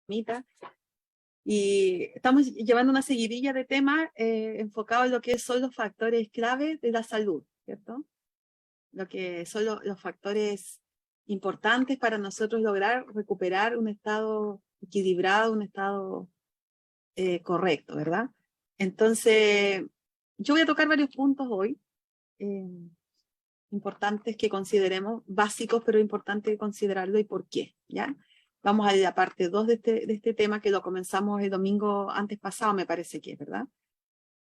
Y estamos llevando una seguidilla de temas enfocados en lo que son los factores clave de la salud, ¿cierto? Lo que son los factores importantes para nosotros lograr recuperar un estado equilibrado, un estado correcto, ¿verdad? Entonces, yo voy a tocar varios puntos hoy, importantes que consideremos, básicos, pero importantes considerarlo y por qué, ¿ya? Vamos a la parte 2 de este tema que lo comenzamos el domingo antes pasado, me parece que es, ¿verdad?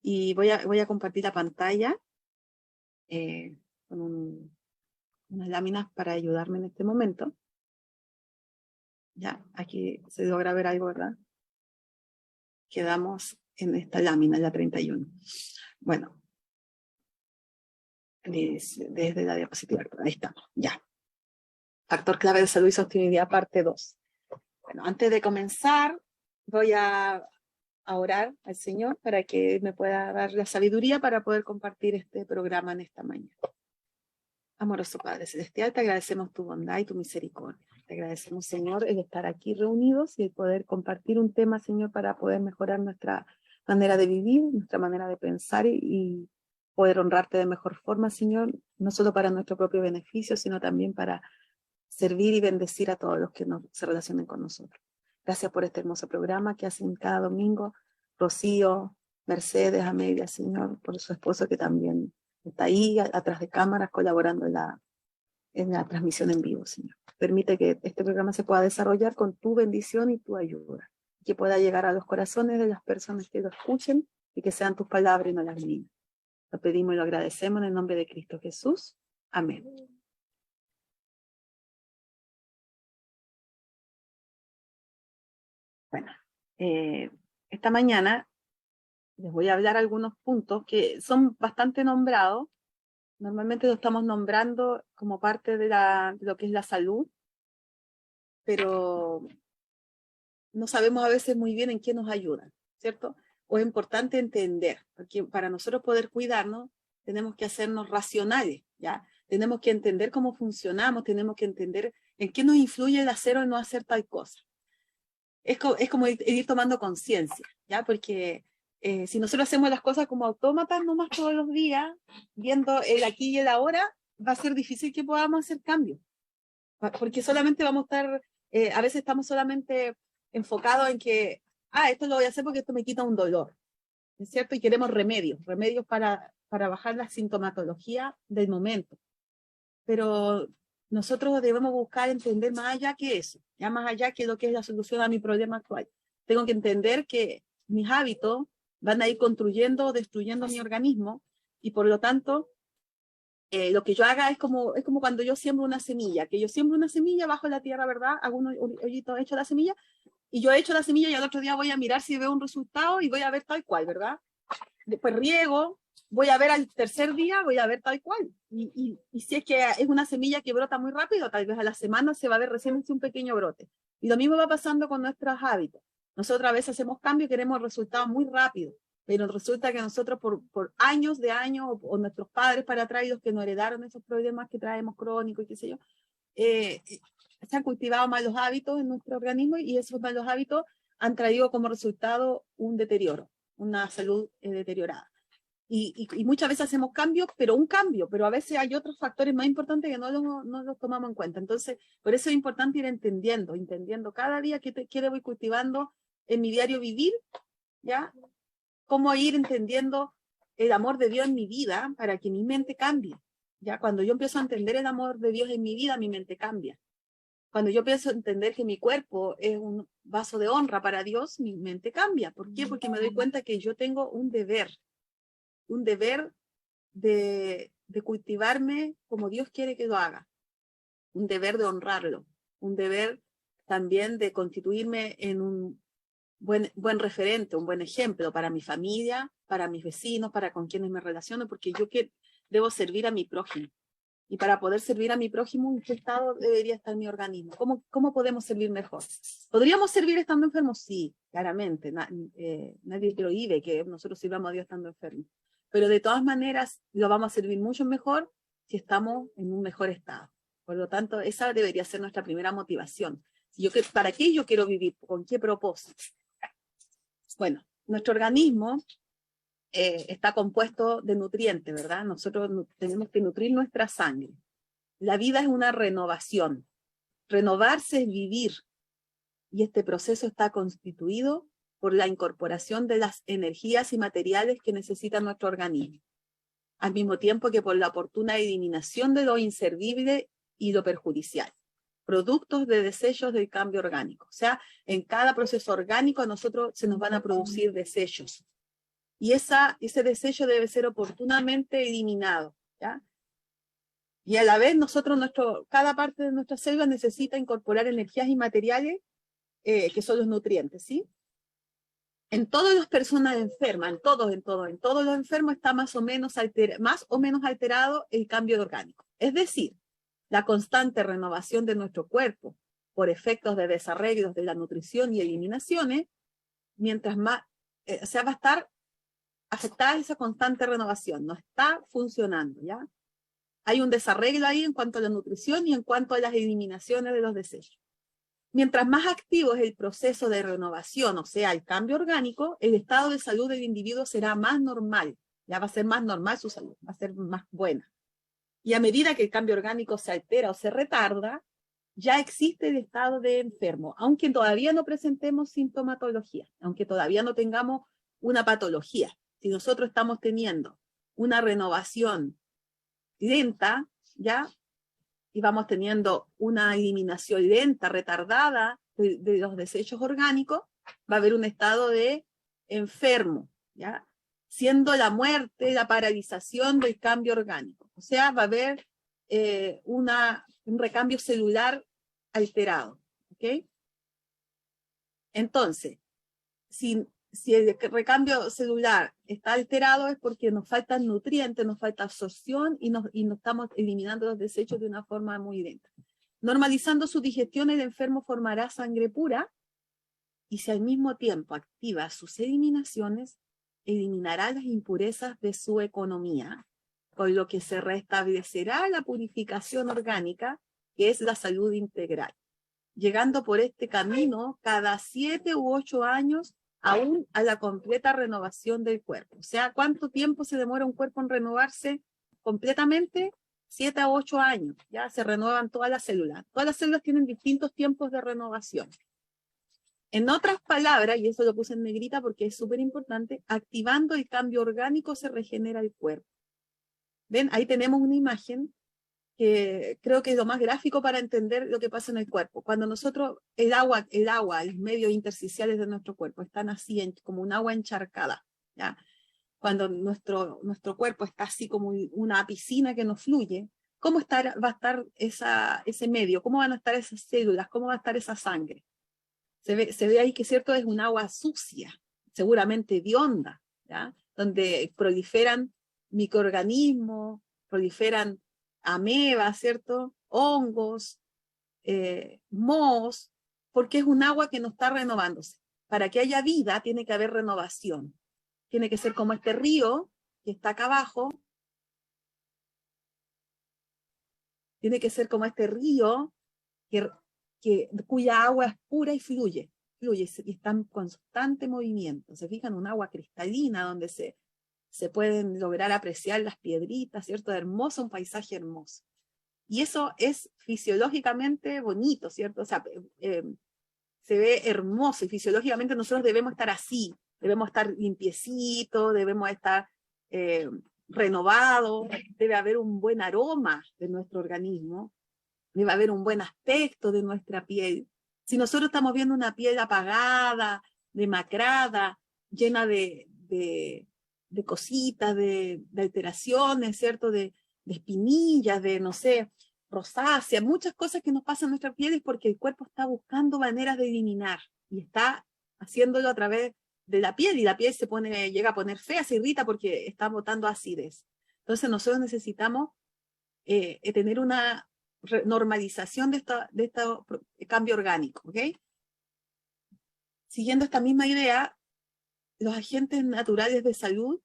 Y voy a compartir la pantalla con unas láminas para ayudarme en este momento. Ya, aquí se logra ver algo, ¿verdad? Quedamos en esta lámina, la 31. Bueno, desde la diapositiva, ahí estamos, ya. Factor clave de salud y sostenibilidad, parte 2. Bueno, antes de comenzar, voy a orar al Señor para que me pueda dar la sabiduría para poder compartir este programa en esta mañana. Amoroso Padre Celestial, te agradecemos tu bondad y tu misericordia. Te agradecemos, Señor, el estar aquí reunidos y el poder compartir un tema, Señor, para poder mejorar nuestra manera de vivir, nuestra manera de pensar y poder honrarte de mejor forma, Señor, no solo para nuestro propio beneficio, sino también para servir y bendecir a todos los que se relacionen con nosotros. Gracias por este hermoso programa que hacen cada domingo Rocío, Mercedes, Amelia, Señor, por su esposo que también está ahí atrás de cámaras colaborando en la transmisión en vivo, Señor. Permite que este programa se pueda desarrollar con tu bendición y tu ayuda, que pueda llegar a los corazones de las personas que lo escuchen y que sean tus palabras y no las mías. Lo pedimos y lo agradecemos en el nombre de Cristo Jesús. Amén. Bueno, esta mañana les voy a hablar algunos puntos que son bastante nombrados. Normalmente lo estamos nombrando como parte de lo que es la salud, pero no sabemos a veces muy bien en qué nos ayudan, ¿cierto? O es importante entender, porque para nosotros poder cuidarnos tenemos que hacernos racionales, ¿ya? Tenemos que entender cómo funcionamos, tenemos que entender en qué nos influye el hacer o no hacer tal cosa. Es como ir tomando conciencia, ¿ya? Porque si nosotros hacemos las cosas como autómatas nomás todos los días, viendo el aquí y el ahora, va a ser difícil que podamos hacer cambios. Porque solamente vamos a estar, a veces estamos solamente enfocados en que, esto lo voy a hacer porque esto me quita un dolor, ¿es cierto? Y queremos remedios para bajar la sintomatología del momento. Pero nosotros debemos buscar entender más allá que eso, ya más allá que lo que es la solución a mi problema actual. Tengo que entender que mis hábitos van a ir construyendo o destruyendo mi organismo y por lo tanto lo que yo haga es como cuando yo siembro una semilla, que yo siembro una semilla bajo la tierra, ¿verdad? Hago un hoyito, hecho la semilla y yo he hecho la semilla y al otro día voy a mirar si veo un resultado y voy a ver tal cual, ¿verdad? Después riego, voy a ver al tercer día, voy a ver tal cual. Y si es que es una semilla que brota muy rápido, tal vez a la semana se va a ver recién un pequeño brote. Y lo mismo va pasando con nuestros hábitos. Nosotros a veces hacemos cambios y queremos resultados muy rápidos, pero resulta que nosotros por años de años, o nuestros padres para atrás, los que nos heredaron esos problemas que traemos crónicos y qué sé yo, se han cultivado malos hábitos en nuestro organismo y esos malos hábitos han traído como resultado un deterioro, una salud deteriorada. Y muchas veces hacemos cambios, pero a veces hay otros factores más importantes que no los tomamos en cuenta. Entonces, por eso es importante ir entendiendo cada día qué debo ir cultivando en mi diario vivir, ¿ya? Cómo ir entendiendo el amor de Dios en mi vida para que mi mente cambie, ¿ya? Cuando yo empiezo a entender el amor de Dios en mi vida, mi mente cambia. Cuando yo empiezo a entender que mi cuerpo es un vaso de honra para Dios, mi mente cambia. ¿Por qué? Porque me doy cuenta que yo tengo un deber de cultivarme como Dios quiere que lo haga, un deber de honrarlo, un deber también de constituirme en un buen referente, un buen ejemplo para mi familia, para mis vecinos, para con quienes me relaciono, porque yo debo servir a mi prójimo. Y para poder servir a mi prójimo, ¿en qué estado debería estar mi organismo? ¿Cómo podemos servir mejor? ¿Podríamos servir estando enfermos? Sí, claramente. Nadie prohíbe que nosotros sirvamos a Dios estando enfermos. Pero de todas maneras, lo vamos a servir mucho mejor si estamos en un mejor estado. Por lo tanto, esa debería ser nuestra primera motivación. ¿Para qué yo quiero vivir? ¿Con qué propósito? Bueno, nuestro organismo está compuesto de nutrientes, ¿verdad? Nosotros tenemos que nutrir nuestra sangre. La vida es una renovación. Renovarse es vivir. Y este proceso está constituido por la incorporación de las energías y materiales que necesita nuestro organismo, al mismo tiempo que por la oportuna eliminación de lo inservible y lo perjudicial, productos de desechos del cambio orgánico. O sea, en cada proceso orgánico a nosotros se nos van a producir desechos. Y ese desecho debe ser oportunamente eliminado, ¿ya? Y a la vez cada parte de nuestra célula necesita incorporar energías y materiales que son los nutrientes, ¿sí? En todas las personas enfermas, en todos los enfermos está más o menos alterado el cambio orgánico. Es decir, la constante renovación de nuestro cuerpo por efectos de desarreglos de la nutrición y eliminaciones, mientras más, va a estar afectada esa constante renovación, no está funcionando, ¿ya? Hay un desarreglo ahí en cuanto a la nutrición y en cuanto a las eliminaciones de los desechos. Mientras más activo es el proceso de renovación, o sea, el cambio orgánico, el estado de salud del individuo será más normal, ya va a ser más normal su salud, va a ser más buena. Y a medida que el cambio orgánico se altera o se retarda, ya existe el estado de enfermo, aunque todavía no presentemos sintomatología, aunque todavía no tengamos una patología. Si nosotros estamos teniendo una renovación lenta, ¿ya? Y vamos teniendo una eliminación lenta, retardada de los desechos orgánicos, va a haber un estado de enfermo, ¿ya? Siendo la muerte, la paralización del cambio orgánico. O sea, va a haber un recambio celular alterado, ¿ok? Entonces, si el recambio celular está alterado es porque nos faltan nutrientes, nos falta absorción y no estamos eliminando los desechos de una forma muy lenta. Normalizando su digestión, el enfermo formará sangre pura y si al mismo tiempo activa sus eliminaciones, eliminará las impurezas de su economía, con lo que se restablecerá la purificación orgánica, que es la salud integral, llegando por este camino cada 7 u 8 años aún a la completa renovación del cuerpo. O sea, ¿cuánto tiempo se demora un cuerpo en renovarse completamente? 7 a 8 años, ya se renuevan todas las células. Todas las células tienen distintos tiempos de renovación. En otras palabras, y eso lo puse en negrita porque es súper importante, activando el cambio orgánico se regenera el cuerpo. ¿Ven? Ahí tenemos una imagen que creo que es lo más gráfico para entender lo que pasa en el cuerpo. Cuando nosotros, el agua, los medios intersticiales de nuestro cuerpo están así como un agua encharcada, ¿ya? Cuando nuestro cuerpo está así como una piscina que no fluye, ¿cómo va a estar ese medio? ¿Cómo van a estar esas células? ¿Cómo va a estar esa sangre? Se ve ahí que, cierto, es un agua sucia, seguramente hedionda, ¿ya? Donde proliferan microorganismos, proliferan amebas, ¿cierto? Hongos, mohos, porque es un agua que no está renovándose. Para que haya vida tiene que haber renovación. Tiene que ser como este río que está acá abajo. Tiene que ser como este río cuya agua es pura y fluye y está en constante movimiento. Se fijan, un agua cristalina donde se pueden lograr apreciar las piedritas, ¿cierto? Hermoso, un paisaje hermoso. Y eso es fisiológicamente bonito, ¿cierto? O sea, se ve hermoso y fisiológicamente nosotros debemos estar así, debemos estar limpiecitos, debemos estar renovados, debe haber un buen aroma de nuestro organismo, debe haber un buen aspecto de nuestra piel. Si nosotros estamos viendo una piel apagada, demacrada, llena de cositas, de alteraciones, ¿cierto? De espinillas, de, no sé, rosácea, muchas cosas que nos pasan en nuestra piel es porque el cuerpo está buscando maneras de eliminar y está haciéndolo a través de la piel y la piel llega a poner fea, se irrita porque está botando acidez. Entonces nosotros necesitamos tener una normalización de este cambio orgánico, ¿ok? Siguiendo esta misma idea, los agentes naturales de salud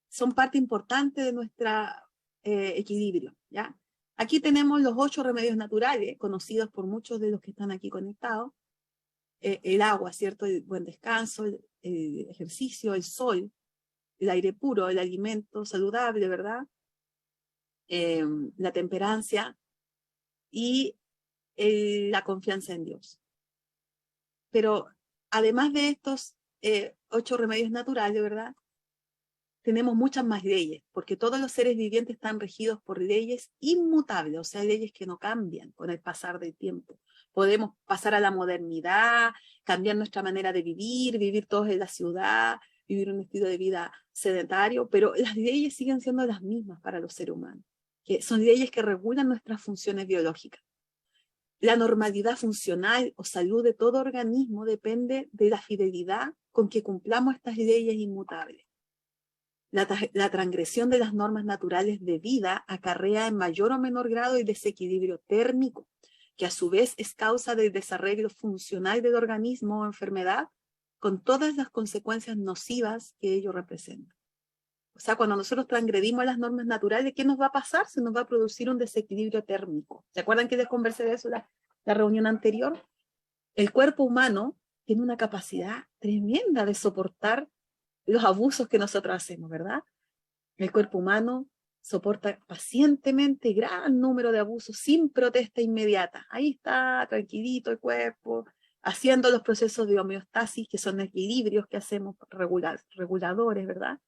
son parte importante de nuestro equilibrio, ¿ya? Aquí tenemos los 8 remedios naturales, conocidos por muchos de los que están aquí conectados. El agua, ¿cierto? El buen descanso, el ejercicio, el sol, el aire puro, el alimento saludable, ¿verdad? La temperancia y la confianza en Dios. Pero además de estos 8 remedios naturales, ¿verdad? Tenemos muchas más leyes, porque todos los seres vivientes están regidos por leyes inmutables, o sea, leyes que no cambian con el pasar del tiempo. Podemos pasar a la modernidad, cambiar nuestra manera de vivir, vivir todos en la ciudad, vivir un estilo de vida sedentario, pero las leyes siguen siendo las mismas para los seres humanos, que son leyes que regulan nuestras funciones biológicas. La normalidad funcional o salud de todo organismo depende de la fidelidad con que cumplamos estas leyes inmutables. La transgresión de las normas naturales de vida acarrea en mayor o menor grado el desequilibrio térmico, que a su vez es causa del desarreglo funcional del organismo o enfermedad, con todas las consecuencias nocivas que ello representa. O sea, cuando nosotros transgredimos las normas naturales, ¿qué nos va a pasar? Se nos va a producir un desequilibrio térmico. ¿Se acuerdan que les conversé de eso la reunión anterior? El cuerpo humano tiene una capacidad tremenda de soportar los abusos que nosotros hacemos, ¿verdad? El cuerpo humano soporta pacientemente gran número de abusos sin protesta inmediata. Ahí está, tranquilito el cuerpo, haciendo los procesos de homeostasis, que son equilibrios que hacemos reguladores, ¿verdad?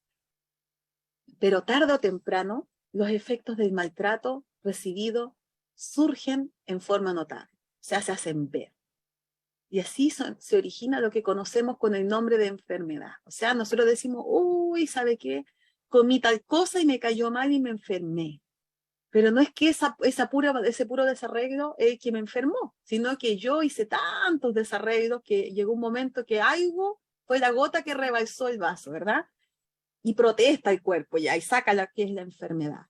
Pero tarde o temprano, los efectos del maltrato recibido surgen en forma notable, o sea, se hacen ver. Y así se origina lo que conocemos con el nombre de enfermedad. O sea, nosotros decimos, uy, ¿sabe qué? Comí tal cosa y me cayó mal y me enfermé. Pero no es que ese puro desarreglo es el que me enfermó, sino que yo hice tantos desarreglos que llegó un momento que algo fue la gota que rebalsó el vaso, ¿verdad? Y protesta el cuerpo ya y saca lo que es la enfermedad.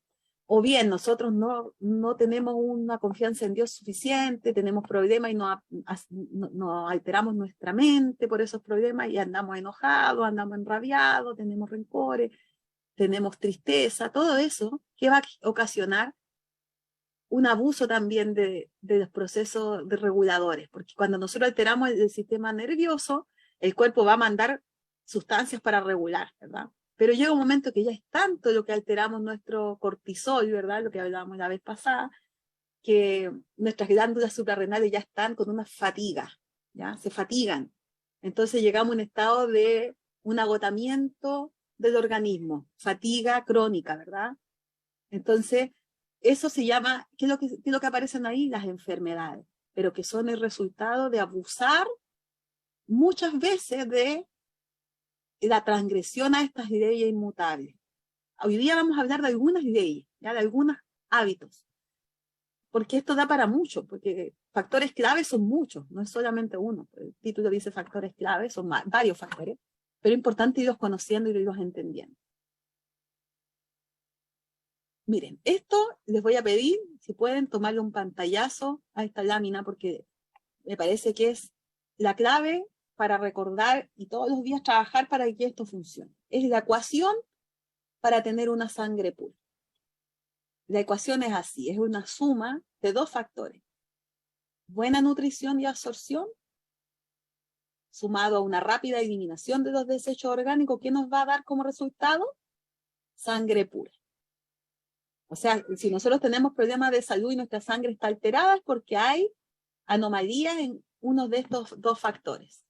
O bien nosotros no tenemos una confianza en Dios suficiente, tenemos problemas y no alteramos nuestra mente por esos problemas y andamos enojados, andamos enrabiados, tenemos rencores, tenemos tristeza, todo eso que va a ocasionar un abuso también de los procesos de reguladores, porque cuando nosotros alteramos el sistema nervioso, el cuerpo va a mandar sustancias para regular, ¿verdad? Pero llega un momento que ya es tanto lo que alteramos nuestro cortisol, ¿verdad? Lo que hablábamos la vez pasada, que nuestras glándulas suprarrenales ya están con una fatiga, ¿ya? Se fatigan. Entonces llegamos a un estado de un agotamiento del organismo, fatiga crónica, ¿verdad? Entonces, eso se llama, ¿qué es lo que aparecen ahí? Las enfermedades, pero que son el resultado de abusar muchas veces de la transgresión a estas leyes inmutables. Hoy día vamos a hablar de algunas leyes, ¿ya? De algunos hábitos, porque esto da para mucho, porque factores claves son muchos, no es solamente uno. El título dice factores claves, son varios factores, pero es importante irlos conociendo y irlos entendiendo. Miren, esto les voy a pedir, si pueden, tomarle un pantallazo a esta lámina, porque me parece que es la clave para recordar y todos los días trabajar para que esto funcione. Es la ecuación para tener una sangre pura. La ecuación es así, es una suma de 2 factores. Buena nutrición y absorción, sumado a una rápida eliminación de los desechos orgánicos, ¿qué nos va a dar como resultado? Sangre pura. O sea, si nosotros tenemos problemas de salud y nuestra sangre está alterada, es porque hay anomalías en uno de estos 2 factores.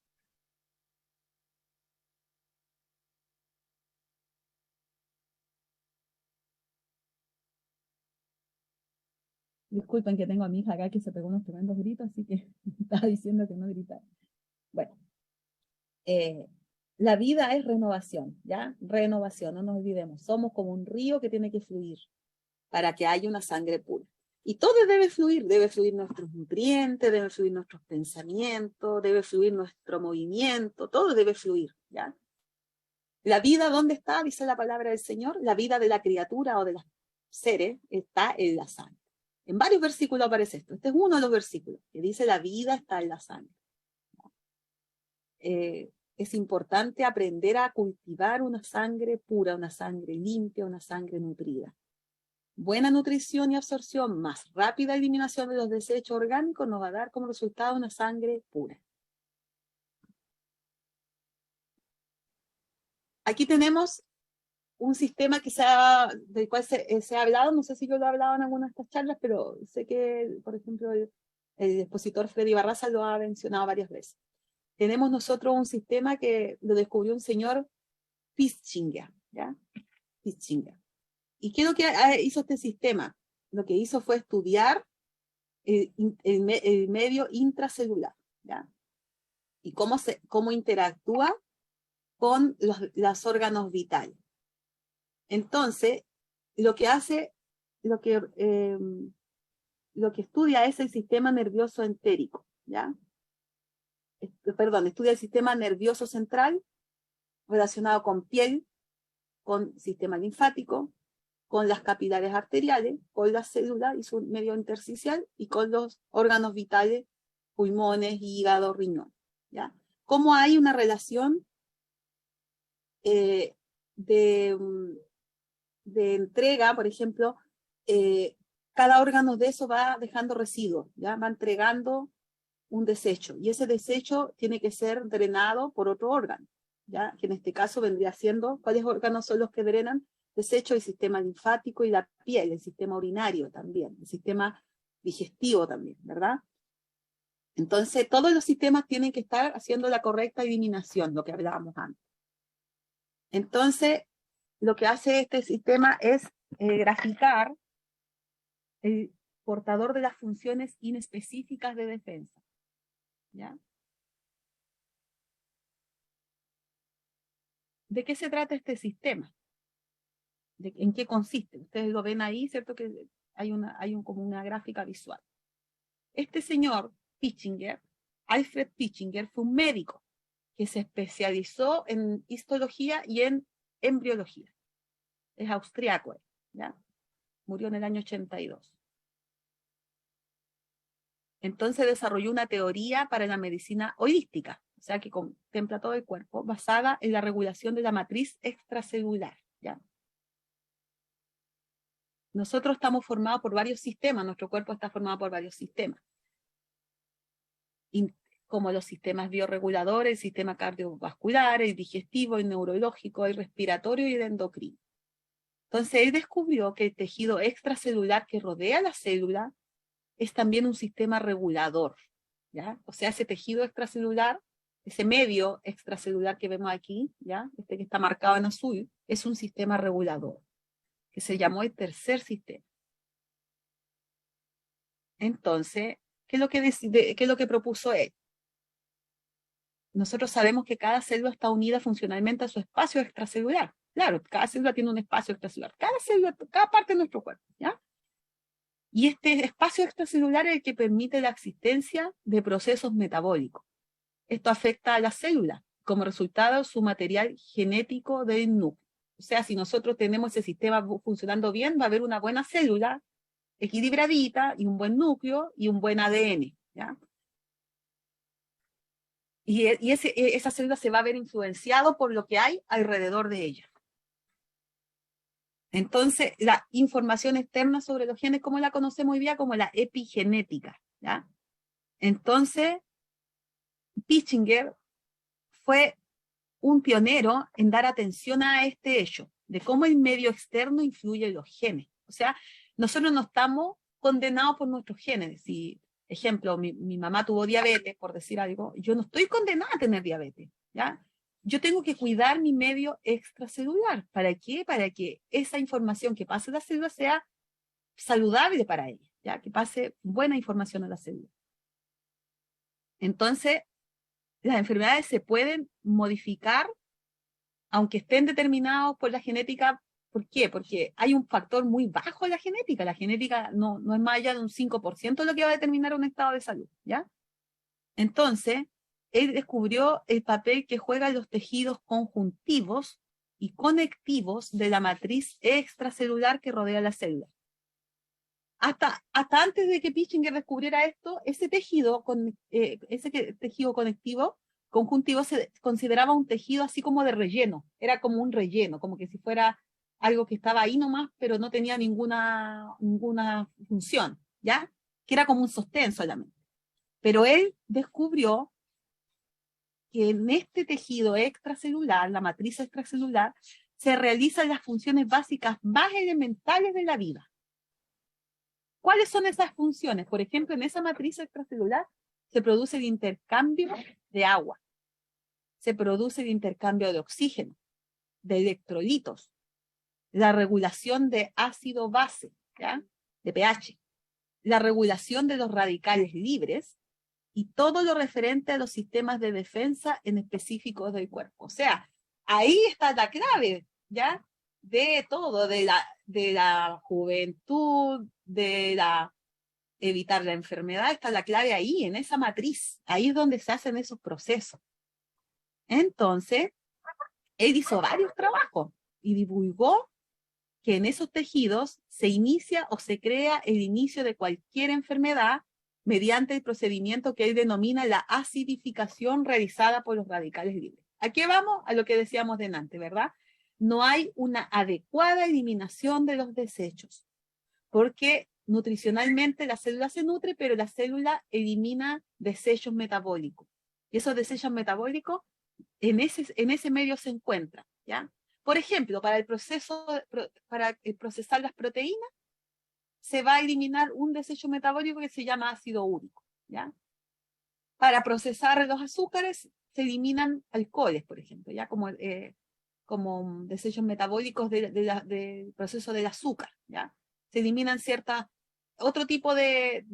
Disculpen que tengo a mi hija acá que se pegó unos tremendos gritos, así que estaba diciendo que no gritara. Bueno, la vida es renovación, ¿ya? Renovación, no nos olvidemos. Somos como un río que tiene que fluir para que haya una sangre pura. Y todo debe fluir nuestros nutrientes, debe fluir nuestros pensamientos, debe fluir nuestro movimiento, todo debe fluir, ¿ya? La vida, ¿dónde está? Dice la palabra del Señor. La vida de la criatura o de los seres está en la sangre. En varios versículos aparece esto. Este es uno de los versículos que dice la vida está en la sangre. Es importante aprender a cultivar una sangre pura, una sangre limpia, una sangre nutrida. buena nutrición y absorción, más rápida eliminación de los desechos orgánicos, nos va a dar como resultado una sangre pura. Aquí tenemos un sistema del cual se ha hablado, no sé si yo lo he hablado en alguna de estas charlas, pero sé que, por ejemplo, el expositor Freddy Barraza lo ha mencionado varias veces. Tenemos nosotros un sistema que lo descubrió un señor Pischinger, ¿ya? Pischinger. ¿Y qué es lo que hizo este sistema? Lo que hizo fue estudiar el medio intracelular, ¿ya? Y cómo interactúa con los órganos vitales. Entonces, lo que estudia es el sistema nervioso entérico, ¿ya? Perdón, estudia el sistema nervioso central relacionado con piel, con sistema linfático, con las capilares arteriales, con las células y su medio intersticial y con los órganos vitales, pulmones, hígado, riñón, ¿ya? ¿Cómo hay una relación de entrega, por ejemplo, cada órgano de eso va dejando residuos, ¿ya? Va entregando un desecho, y ese desecho tiene que ser drenado por otro órgano, ¿ya? Que en este caso vendría siendo, ¿cuáles órganos son los que drenan desecho? El sistema linfático y la piel, el sistema urinario también, el sistema digestivo también, ¿verdad? Entonces, todos los sistemas tienen que estar haciendo la correcta eliminación, lo que hablábamos antes. Entonces, lo que hace este sistema es graficar el portador de las funciones inespecíficas de defensa, ¿ya? ¿De qué se trata este sistema? ¿En qué consiste? Ustedes lo ven ahí, ¿cierto? Que hay como una gráfica visual. Este señor, Pischinger, Alfred Pischinger, fue un médico que se especializó en histología y en embriología. Es austriaco, ¿ya? Murió en el año 82. Entonces desarrolló una teoría para la medicina holística, o sea, que contempla todo el cuerpo, basada en la regulación de la matriz extracelular, ¿ya? Nosotros estamos formados por varios sistemas, nuestro cuerpo está formado por varios sistemas, como los sistemas bioreguladores, el sistema cardiovascular, el digestivo, el neurológico, el respiratorio y el endocrino. Entonces él descubrió que el tejido extracelular que rodea la célula es también un sistema regulador, ¿ya? O sea, ese tejido extracelular, ese medio extracelular que vemos aquí, ¿ya? Este que está marcado en azul, es un sistema regulador, que se llamó el tercer sistema. Entonces, ¿qué es lo que propuso él? Nosotros sabemos que cada célula está unida funcionalmente a su espacio extracelular. Claro, cada célula tiene un espacio extracelular. Cada célula, cada parte de nuestro cuerpo, ¿ya? Y este espacio extracelular es el que permite la existencia de procesos metabólicos. Esto afecta a la célula, como resultado su material genético del núcleo. O sea, si nosotros tenemos ese sistema funcionando bien, va a haber una buena célula equilibradita y un buen núcleo y un buen ADN, ¿ya? Y esa célula se va a ver influenciado por lo que hay alrededor de ella. Entonces, la información externa sobre los genes, ¿cómo la conocemos hoy día? Como la epigenética, ¿ya? Entonces, Pischinger fue un pionero en dar atención a este hecho, de cómo el medio externo influye en los genes. O sea, nosotros no estamos condenados por nuestros genes. Si, ejemplo, mi mamá tuvo diabetes, por decir algo, yo no estoy condenada a tener diabetes, ¿ya? Yo tengo que cuidar mi medio extracelular. ¿Para qué? Para que esa información que pase a la célula sea saludable para ella, ¿ya? Que pase buena información a la célula. Entonces, las enfermedades se pueden modificar aunque estén determinados por la genética. ¿Por qué? Porque hay un factor muy bajo en la genética. La genética no es más allá de un 5% lo que va a determinar un estado de salud, ¿ya? Entonces, él descubrió el papel que juegan los tejidos conjuntivos y conectivos de la matriz extracelular que rodea la célula. Hasta antes de que Pischinger descubriera esto, ese tejido conectivo, conjuntivo, se consideraba un tejido así como de relleno. Era como un relleno, como que si fuera algo que estaba ahí nomás, pero no tenía ninguna función, ¿ya? Que era como un sostén solamente. Pero él descubrió que en este tejido extracelular, la matriz extracelular, se realizan las funciones básicas más elementales de la vida. ¿Cuáles son esas funciones? Por ejemplo, en esa matriz extracelular se produce el intercambio de agua, se produce el intercambio de oxígeno, de electrolitos, la regulación de ácido-base, ¿ya? De pH, la regulación de los radicales libres y todo lo referente a los sistemas de defensa en específico del cuerpo. O sea, ahí está la clave, ¿ya? De todo, de la juventud, evitar la enfermedad, está la clave ahí, en esa matriz. Ahí es donde se hacen esos procesos. Entonces, él hizo varios trabajos y divulgó que en esos tejidos se inicia o se crea el inicio de cualquier enfermedad mediante el procedimiento que él denomina la acidificación realizada por los radicales libres. Aquí vamos a lo que decíamos delante, ¿verdad? No hay una adecuada eliminación de los desechos, porque nutricionalmente la célula se nutre, pero la célula elimina desechos metabólicos. Y esos desechos metabólicos en ese medio se encuentran, ¿ya? Por ejemplo, para procesar las proteínas, se va a eliminar un desecho metabólico que se llama ácido úrico, ¿ya? Para procesar los azúcares, se eliminan alcoholes, por ejemplo, ¿ya? Como desechos metabólicos del proceso del azúcar, ¿ya? Se eliminan otro tipo de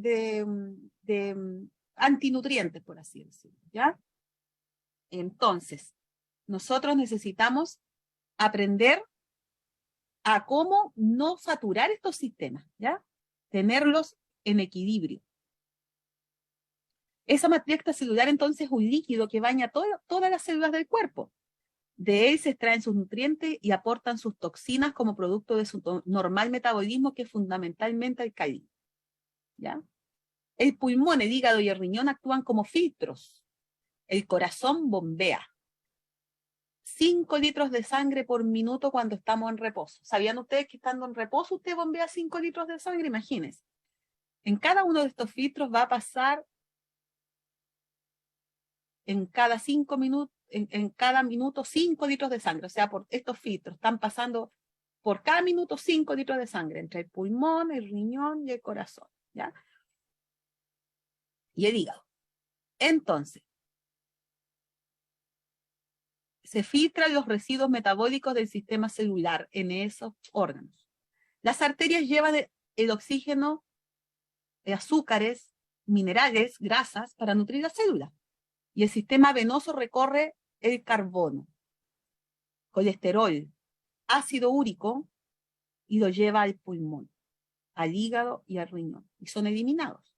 antinutrientes, por así decirlo, ¿ya? Entonces, nosotros necesitamos aprender a cómo no saturar estos sistemas, ¿ya? Tenerlos en equilibrio. Esa matriz extracelular entonces es un líquido que baña todas las células del cuerpo. De él se extraen sus nutrientes y aportan sus toxinas como producto de su normal metabolismo, que es fundamentalmente alcalino, ¿ya? El pulmón, el hígado y el riñón actúan como filtros. El corazón bombea 5 litros de sangre por minuto cuando estamos en reposo. ¿Sabían ustedes que estando en reposo usted bombea 5 litros de sangre? Imagínense. En cada uno de estos filtros va a pasar en cada 5 minutos, en cada minuto 5 litros de sangre. O sea, por estos filtros están pasando por cada minuto 5 litros de sangre entre el pulmón, el riñón y el corazón, ¿ya? Y el hígado. Entonces, se filtran los residuos metabólicos del sistema celular en esos órganos. Las arterias llevan el oxígeno, azúcares, minerales, grasas para nutrir la célula. Y el sistema venoso recorre el carbono, colesterol, ácido úrico y lo lleva al pulmón, al hígado y al riñón. Y son eliminados.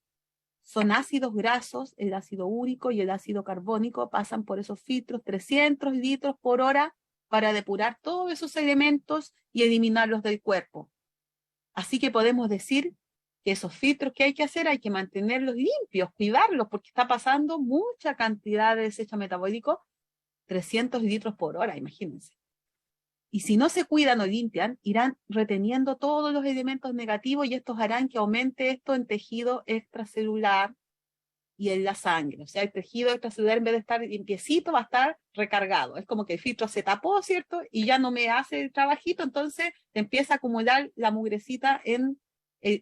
Son ácidos grasos, el ácido úrico y el ácido carbónico pasan por esos filtros 300 litros por hora para depurar todos esos elementos y eliminarlos del cuerpo. Así que podemos decir que esos filtros que hay que hacer hay que mantenerlos limpios, cuidarlos, porque está pasando mucha cantidad de desecho metabólico, 300 litros por hora, imagínense. Y si no se cuidan o limpian, irán reteniendo todos los elementos negativos y estos harán que aumente esto en tejido extracelular y en la sangre. O sea, el tejido extracelular, en vez de estar limpiecito, va a estar recargado. Es como que el filtro se tapó, ¿cierto? Y ya no me hace el trabajito, entonces te empieza a acumular la mugrecita en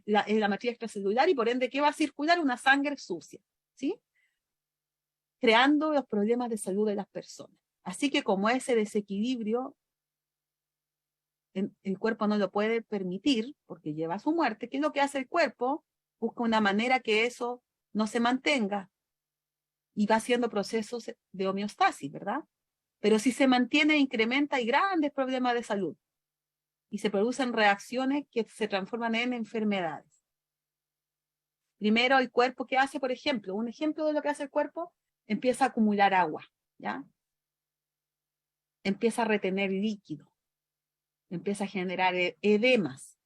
la matriz extracelular y por ende, ¿qué va a circular? Una sangre sucia, ¿sí? Creando los problemas de salud de las personas. Así que como ese desequilibrio el cuerpo no lo puede permitir porque lleva a su muerte, ¿qué es lo que hace el cuerpo? Busca una manera que eso no se mantenga y va haciendo procesos de homeostasis, ¿verdad? Pero si se mantiene, incrementa, hay grandes problemas de salud y se producen reacciones que se transforman en enfermedades. Primero, el cuerpo, ¿qué hace? Por ejemplo, un ejemplo de lo que hace el cuerpo, empieza a acumular agua, ¿ya? Empieza a retener líquido, empieza a generar edemas.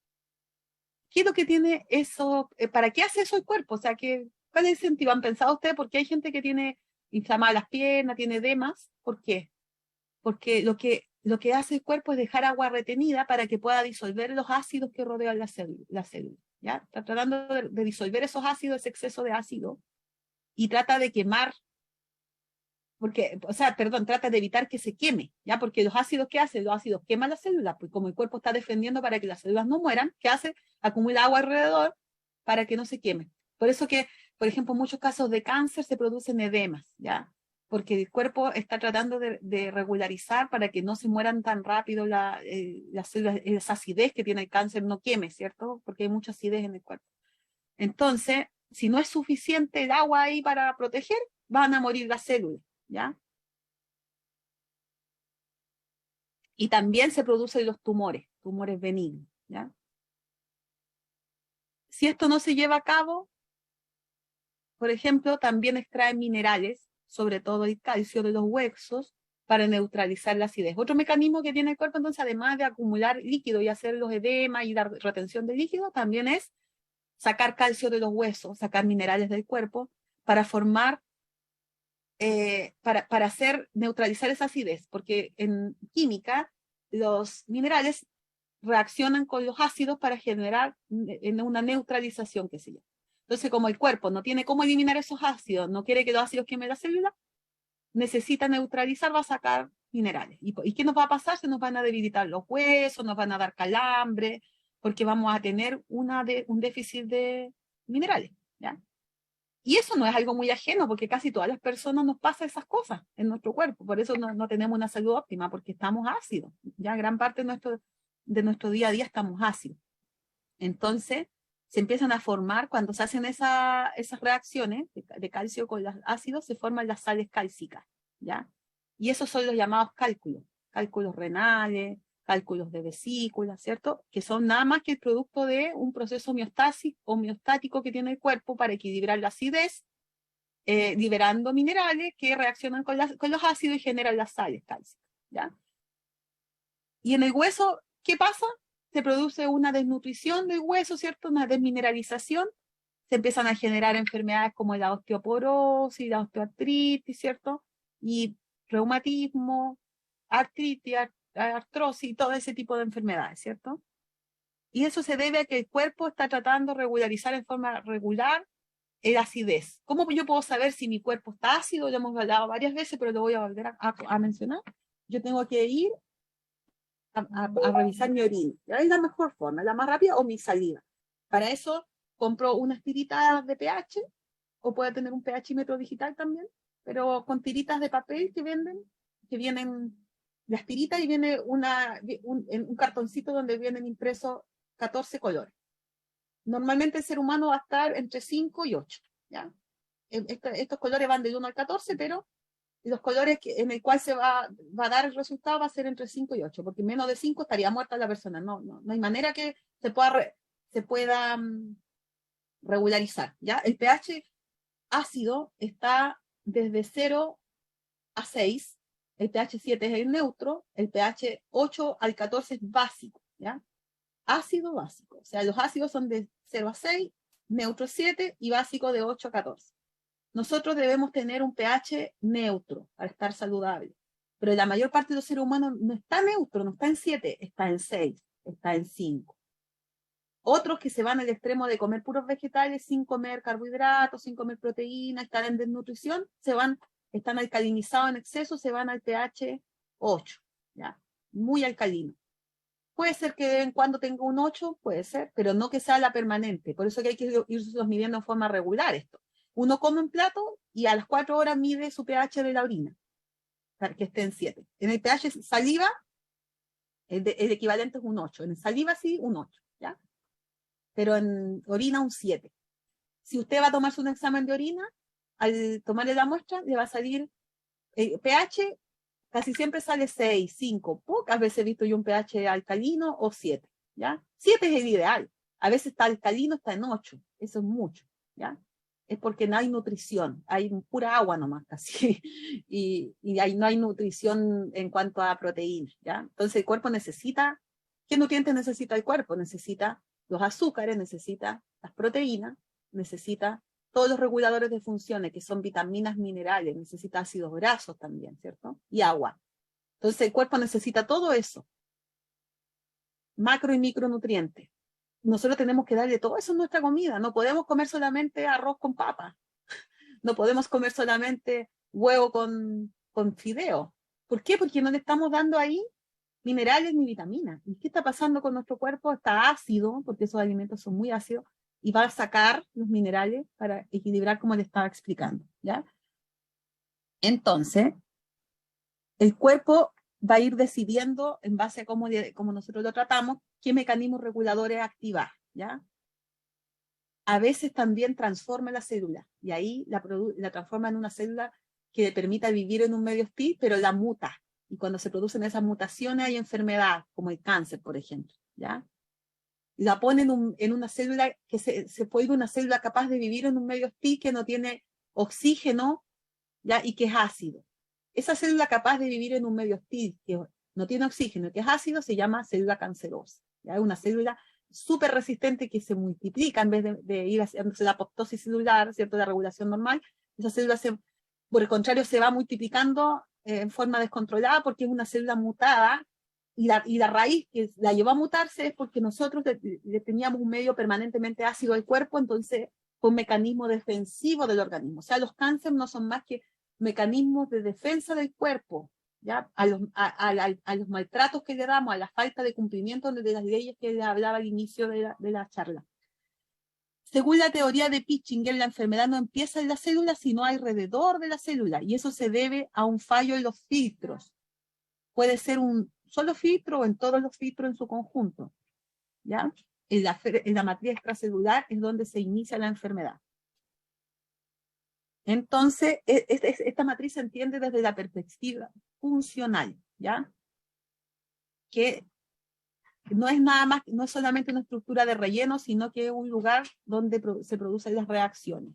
¿Qué es lo que tiene eso? ¿Para qué hace eso el cuerpo? O sea, ¿cuál es el sentido? ¿Han pensado ustedes? Porque hay gente que tiene inflamadas las piernas, tiene edemas. ¿Por qué? Porque lo que hace el cuerpo es dejar agua retenida para que pueda disolver los ácidos que rodean la célula, ¿ya? Está tratando de disolver esos ácidos, ese exceso de ácido, y trata de quemar, porque, o sea, perdón, trata de evitar que se queme, ¿ya? Porque los ácidos, ¿qué hacen? Los ácidos queman las células, pues como el cuerpo está defendiendo para que las células no mueran, ¿qué hace? Acumula agua alrededor para que no se quemen. Por eso que, por ejemplo, en muchos casos de cáncer se producen edemas, ¿ya? Porque el cuerpo está tratando de regularizar para que no se mueran tan rápido las células, esa acidez que tiene el cáncer no queme, ¿cierto? Porque hay mucha acidez en el cuerpo. Entonces, si no es suficiente el agua ahí para proteger, van a morir las células, ¿ya? Y también se producen los tumores benignos, ¿ya? Si esto no se lleva a cabo, por ejemplo, también extraen minerales, sobre todo el calcio de los huesos, para neutralizar la acidez. Otro mecanismo que tiene el cuerpo, entonces, además de acumular líquido y hacer los edemas y dar retención de líquido, también es sacar calcio de los huesos, sacar minerales del cuerpo para formar, para hacer neutralizar esa acidez, porque en química los minerales reaccionan con los ácidos para generar una neutralización, que se llama. Entonces, como el cuerpo no tiene cómo eliminar esos ácidos, no quiere que los ácidos quemen la célula, necesita neutralizar, va a sacar minerales. ¿Y qué nos va a pasar? Se nos van a debilitar los huesos, nos van a dar calambre, porque vamos a tener un déficit de minerales, ¿ya? Y eso no es algo muy ajeno, porque casi todas las personas nos pasa esas cosas en nuestro cuerpo. Por eso no tenemos una salud óptima, porque estamos ácidos. Ya gran parte de nuestro día a día estamos ácidos. Entonces, se empiezan a formar, cuando se hacen esas reacciones de calcio con los ácidos, se forman las sales cálcicas, ¿ya? Y esos son los llamados cálculos renales, cálculos de vesícula, ¿cierto? Que son nada más que el producto de un proceso homeostático que tiene el cuerpo para equilibrar la acidez, liberando minerales que reaccionan con los ácidos y generan las sales cálcicas, ¿ya? Y en el hueso, ¿qué pasa? Se produce una desnutrición del hueso, ¿cierto? Una desmineralización. Se empiezan a generar enfermedades como la osteoporosis, la osteoartritis, ¿cierto? Y reumatismo, artritis, artrosis, todo ese tipo de enfermedades, ¿cierto? Y eso se debe a que el cuerpo está tratando de regularizar en forma regular la acidez. ¿Cómo yo puedo saber si mi cuerpo está ácido? Ya hemos hablado varias veces, pero lo voy a volver a mencionar. Yo tengo que ir a revisar mi orina. Es la mejor forma, la más rápida, o mi saliva. Para eso compro unas tiritas de pH, o puede tener un pHímetro digital también, pero con tiritas de papel que venden, que vienen las tiritas y viene un cartoncito donde vienen impresos 14 colores. Normalmente el ser humano va a estar entre 5 y 8, ¿ya? Estos colores van del 1 al 14, pero los colores en el cual se va a dar el resultado va a ser entre 5 y 8, porque menos de 5 estaría muerta la persona. No hay manera que se pueda regularizar, ¿ya? El pH ácido está desde 0 a 6, el pH 7 es el neutro, el pH 8 al 14 es básico, ¿ya? Ácido básico, o sea, los ácidos son de 0 a 6, neutro 7 y básico de 8 a 14. Nosotros debemos tener un pH neutro para estar saludable, pero la mayor parte de los seres humanos no está neutro, no está en 7, está en 6, está en 5. Otros que se van al extremo de comer puros vegetales sin comer carbohidratos, sin comer proteínas, están en desnutrición, están alcalinizados en exceso, se van al pH 8, ¿ya? Muy alcalino. Puede ser que de vez en cuando tenga un 8, puede ser, pero no que sea la permanente. Por eso que hay que irse midiendo en forma regular esto. Uno come un plato y a las 4 horas mide su pH de la orina, para que esté en 7. En el pH saliva, el equivalente es un 8. En saliva sí, un 8, ¿ya? Pero en orina un 7. Si usted va a tomarse un examen de orina, al tomarle la muestra, le va a salir el pH, casi siempre sale 6, 5. Pocas veces he visto yo un pH alcalino o 7, ¿ya? 7 es el ideal. A veces está alcalino, está en 8. Eso es mucho, ¿ya? Es porque no hay nutrición, hay pura agua nomás casi, y no hay nutrición en cuanto a proteínas, ¿ya? Entonces el cuerpo necesita, ¿qué nutrientes necesita el cuerpo? Necesita los azúcares, necesita las proteínas, necesita todos los reguladores de funciones, que son vitaminas, minerales, necesita ácidos grasos también, ¿cierto? Y agua. Entonces el cuerpo necesita todo eso, macro y micronutrientes. Nosotros tenemos que darle todo eso en nuestra comida. No podemos comer solamente arroz con papa. No podemos comer solamente huevo con fideo. ¿Por qué? Porque no le estamos dando ahí minerales ni vitaminas. ¿Y qué está pasando con nuestro cuerpo? Está ácido, porque esos alimentos son muy ácidos, y va a sacar los minerales para equilibrar, como le estaba explicando, ¿ya? Entonces, el cuerpo va a ir decidiendo, en base a cómo nosotros lo tratamos, qué mecanismos reguladores activar, ¿ya? A veces también transforma la célula, y ahí la transforma en una célula que le permita vivir en un medio hostil, pero la muta. Y cuando se producen esas mutaciones hay enfermedad, como el cáncer, por ejemplo, ¿ya? La ponen en una célula que se puede ir una célula capaz de vivir en un medio hostil que no tiene oxígeno, ¿ya? Y que es ácido. Esa célula capaz de vivir en un medio hostil que no tiene oxígeno, que es ácido, se llama célula cancerosa, ¿ya? Es una célula súper resistente que se multiplica en vez de ir haciéndose la apoptosis celular, ¿cierto? La regulación normal. Esa célula, por el contrario, se va multiplicando en forma descontrolada porque es una célula mutada, y la raíz que la llevó a mutarse es porque nosotros le teníamos un medio permanentemente ácido al cuerpo, entonces fue un mecanismo defensivo del organismo. O sea, los cánceres no son más que mecanismos de defensa del cuerpo, ¿ya? A los maltratos que le damos, a la falta de cumplimiento de las leyes que le hablaba al inicio de la charla. Según la teoría de Pitchinger, la enfermedad no empieza en la célula, sino alrededor de la célula, y eso se debe a un fallo en los filtros. Puede ser un solo filtro o en todos los filtros en su conjunto, ¿ya? En la matriz extracelular es donde se inicia la enfermedad. Entonces, esta matriz se entiende desde la perspectiva funcional, ¿ya? Que no es nada más, no es solamente una estructura de relleno, sino que es un lugar donde se producen las reacciones.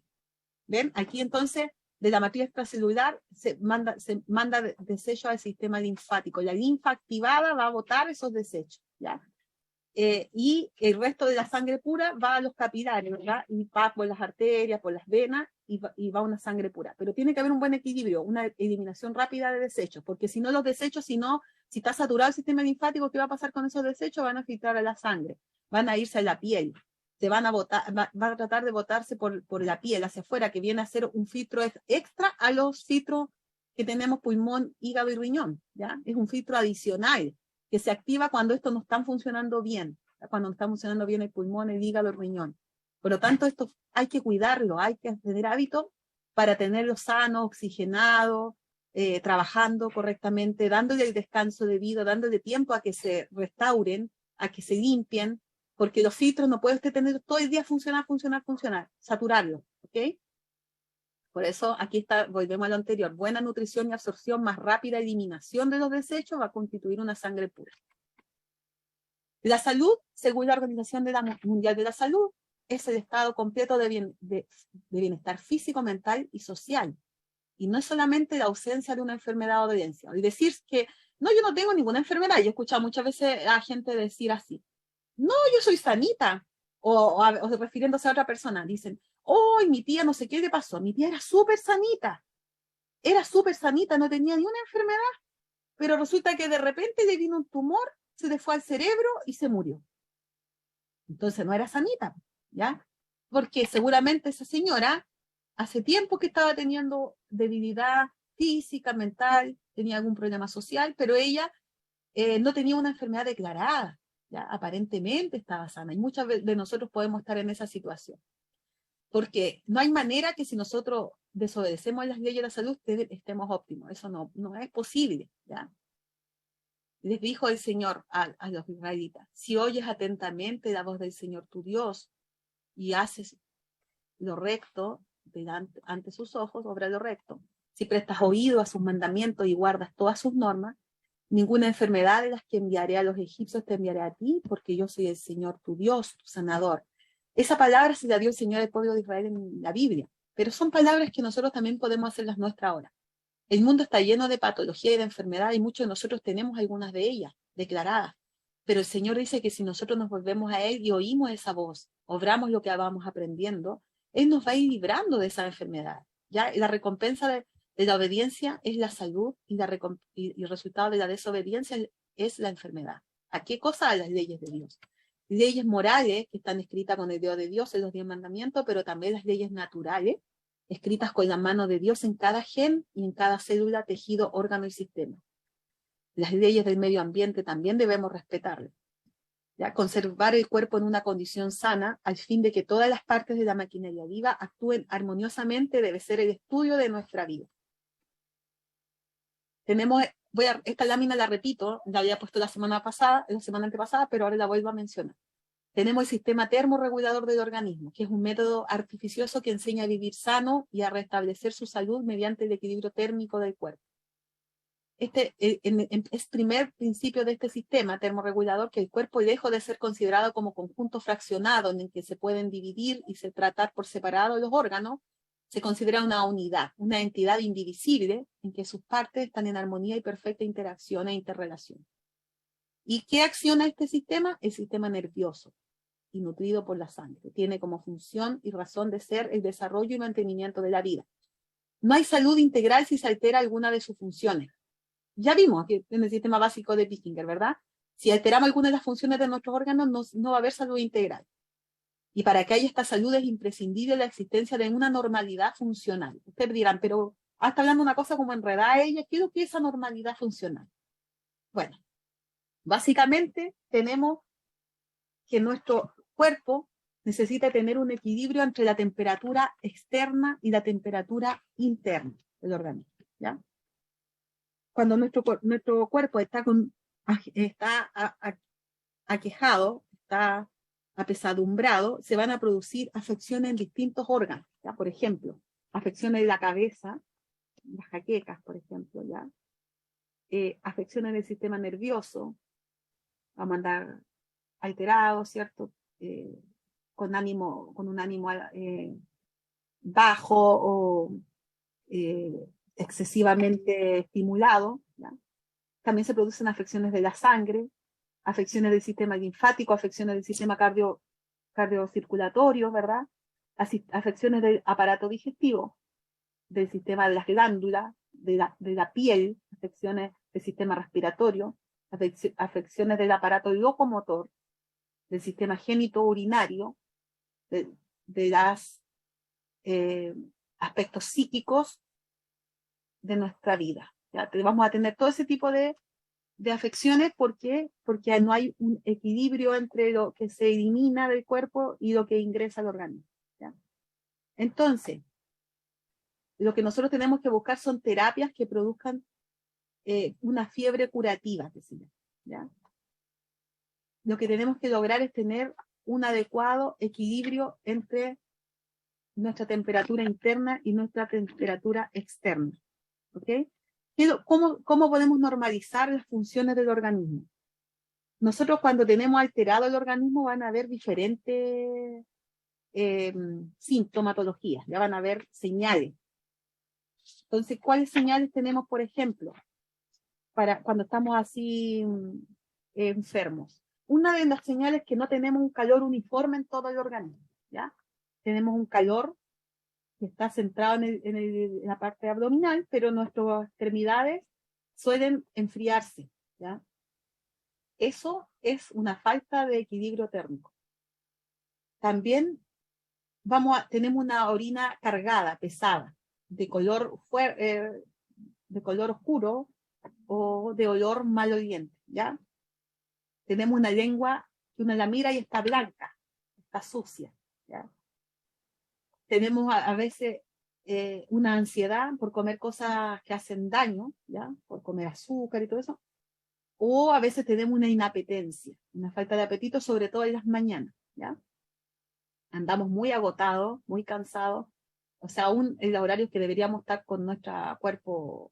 ¿Ven? Aquí entonces, de la matriz extracelular se manda desecho al sistema linfático. La linfa activada va a botar esos desechos, ¿ya? Y el resto de la sangre pura va a los capilares, ¿verdad? Y va por las arterias, por las venas, y va una sangre pura. Pero tiene que haber un buen equilibrio, una eliminación rápida de desechos, porque si no los desechos, si está saturado el sistema linfático, ¿qué va a pasar con esos desechos? Van a filtrar a la sangre, van a irse a la piel, se van a botar, va a tratar de botarse por la piel hacia afuera, que viene a ser un filtro extra a los filtros que tenemos pulmón, hígado y riñón, ¿ya? Es un filtro adicional que se activa cuando estos no están funcionando bien, cuando no está funcionando bien el pulmón, el hígado, el riñón. Por lo tanto, esto hay que cuidarlo, hay que tener hábitos para tenerlo sano, oxigenado, trabajando correctamente, dándole el descanso debido, dándole tiempo a que se restauren, a que se limpien, porque los filtros no puede usted tener todo el día funcionar, saturarlo, ¿ok? Por eso aquí está, volvemos a lo anterior, buena nutrición y absorción, más rápida eliminación de los desechos va a constituir una sangre pura. La salud, según la Organización Mundial de la Salud, es el estado completo de bienestar físico, mental y social. Y no es solamente la ausencia de una enfermedad o dolencia. Y decir que, no, yo no tengo ninguna enfermedad. Yo he escuchado muchas veces a gente decir así, no, yo soy sanita. O refiriéndose a otra persona, dicen, oh, mi tía no sé qué le pasó, mi tía era súper sanita, no tenía ni una enfermedad, pero resulta que de repente le vino un tumor, se le fue al cerebro y se murió. Entonces no era sanita, ¿ya? Porque seguramente esa señora hace tiempo que estaba teniendo debilidad física, mental, tenía algún problema social, pero ella no tenía una enfermedad declarada, ¿ya? Aparentemente estaba sana, y muchas de nosotros podemos estar en esa situación. Porque no hay manera que si nosotros desobedecemos las leyes de la salud estemos óptimos. Eso no es posible, ¿ya? Les dijo el Señor a los israelitas, si oyes atentamente la voz del Señor tu Dios y haces lo recto ante sus ojos, obra lo recto. Si prestas oído a sus mandamientos y guardas todas sus normas, ninguna enfermedad de las que enviaré a los egipcios te enviaré a ti, porque yo soy el Señor tu Dios, tu sanador. Esa palabra se la dio el Señor al pueblo de Israel en la Biblia, pero son palabras que nosotros también podemos hacerlas nuestras ahora. El mundo está lleno de patología y de enfermedad, y muchos de nosotros tenemos algunas de ellas declaradas. Pero el Señor dice que si nosotros nos volvemos a Él y oímos esa voz, obramos lo que vamos aprendiendo, Él nos va a ir librando de esa enfermedad. ¿Ya? La recompensa de de la obediencia es la salud y el resultado de la desobediencia es la enfermedad. ¿A qué cosa? A las leyes de Dios. Leyes morales que están escritas con el dedo de Dios en los 10 mandamientos, pero también las leyes naturales, escritas con la mano de Dios en cada gen y en cada célula, tejido, órgano y sistema. Las leyes del medio ambiente también debemos respetarlas. ¿Ya? Conservar el cuerpo en una condición sana al fin de que todas las partes de la maquinaria viva actúen armoniosamente debe ser el estudio de nuestra vida. Tenemos, esta lámina la repito, la había puesto la semana antepasada, pero ahora la vuelvo a mencionar. Tenemos el sistema termorregulador del organismo, que es un método artificioso que enseña a vivir sano y a restablecer su salud mediante el equilibrio térmico del cuerpo. Este es primer principio de este sistema termorregulador, que el cuerpo, lejos de ser considerado como conjunto fraccionado en el que se pueden dividir y se tratar por separado los órganos, se considera una unidad, una entidad indivisible en que sus partes están en armonía y perfecta interacción e interrelación. ¿Y qué acciona este sistema? El sistema nervioso, y nutrido por la sangre. Tiene como función y razón de ser el desarrollo y mantenimiento de la vida. No hay salud integral si se altera alguna de sus funciones. Ya vimos que en el sistema básico de Pichinger, ¿verdad? Si alteramos alguna de las funciones de nuestros órganos, no va a haber salud integral. Y para que haya esta salud es imprescindible la existencia de una normalidad funcional. Ustedes dirán, pero está hablando una cosa como enredada ella, ¿qué es lo que es esa normalidad funcional? Bueno, básicamente tenemos que nuestro cuerpo necesita tener un equilibrio entre la temperatura externa y la temperatura interna del organismo, ¿ya? Cuando nuestro cuerpo está aquejado, está apesadumbrado, se van a producir afecciones en distintos órganos, ¿ya? Por ejemplo, afecciones de la cabeza, las jaquecas, por ejemplo, ¿ya? Afecciones del sistema nervioso, vamos a andar alterados, ¿cierto? Con un ánimo bajo o excesivamente estimulado, ¿ya? También se producen afecciones de la sangre, afecciones del sistema linfático, afecciones del sistema cardiocirculatorio, ¿verdad? Afecciones del aparato digestivo, del sistema de las glándulas, de la piel, afecciones del sistema respiratorio, afecciones del aparato locomotor, del sistema genitourinario, de los aspectos psíquicos de nuestra vida. ¿Ya? Vamos a tener todo ese tipo de afecciones. ¿Por qué? Porque no hay un equilibrio entre lo que se elimina del cuerpo y lo que ingresa al organismo, ¿ya? Entonces, lo que nosotros tenemos que buscar son terapias que produzcan una fiebre curativa, ¿ya? Lo que tenemos que lograr es tener un adecuado equilibrio entre nuestra temperatura interna y nuestra temperatura externa, ¿ok? ¿Cómo podemos normalizar las funciones del organismo? Nosotros cuando tenemos alterado el organismo van a haber diferentes sintomatologías, ya van a haber señales. Entonces, ¿cuáles señales tenemos, por ejemplo, para cuando estamos así enfermos? Una de las señales es que no tenemos un calor uniforme en todo el organismo, ¿ya? Tenemos un calor que está centrado en la parte abdominal, pero nuestras extremidades suelen enfriarse, ¿ya? Eso es una falta de equilibrio térmico. También tenemos una orina cargada, pesada, de color oscuro o de olor maloliente, ¿ya? Tenemos una lengua que uno la mira y está blanca, está sucia, ¿ya? Tenemos a veces una ansiedad por comer cosas que hacen daño, ¿ya? Por comer azúcar y todo eso. O a veces tenemos una inapetencia, una falta de apetito, sobre todo en las mañanas, ¿ya? Andamos muy agotados, muy cansados, o sea, aún en los horarios que deberíamos estar con nuestro cuerpo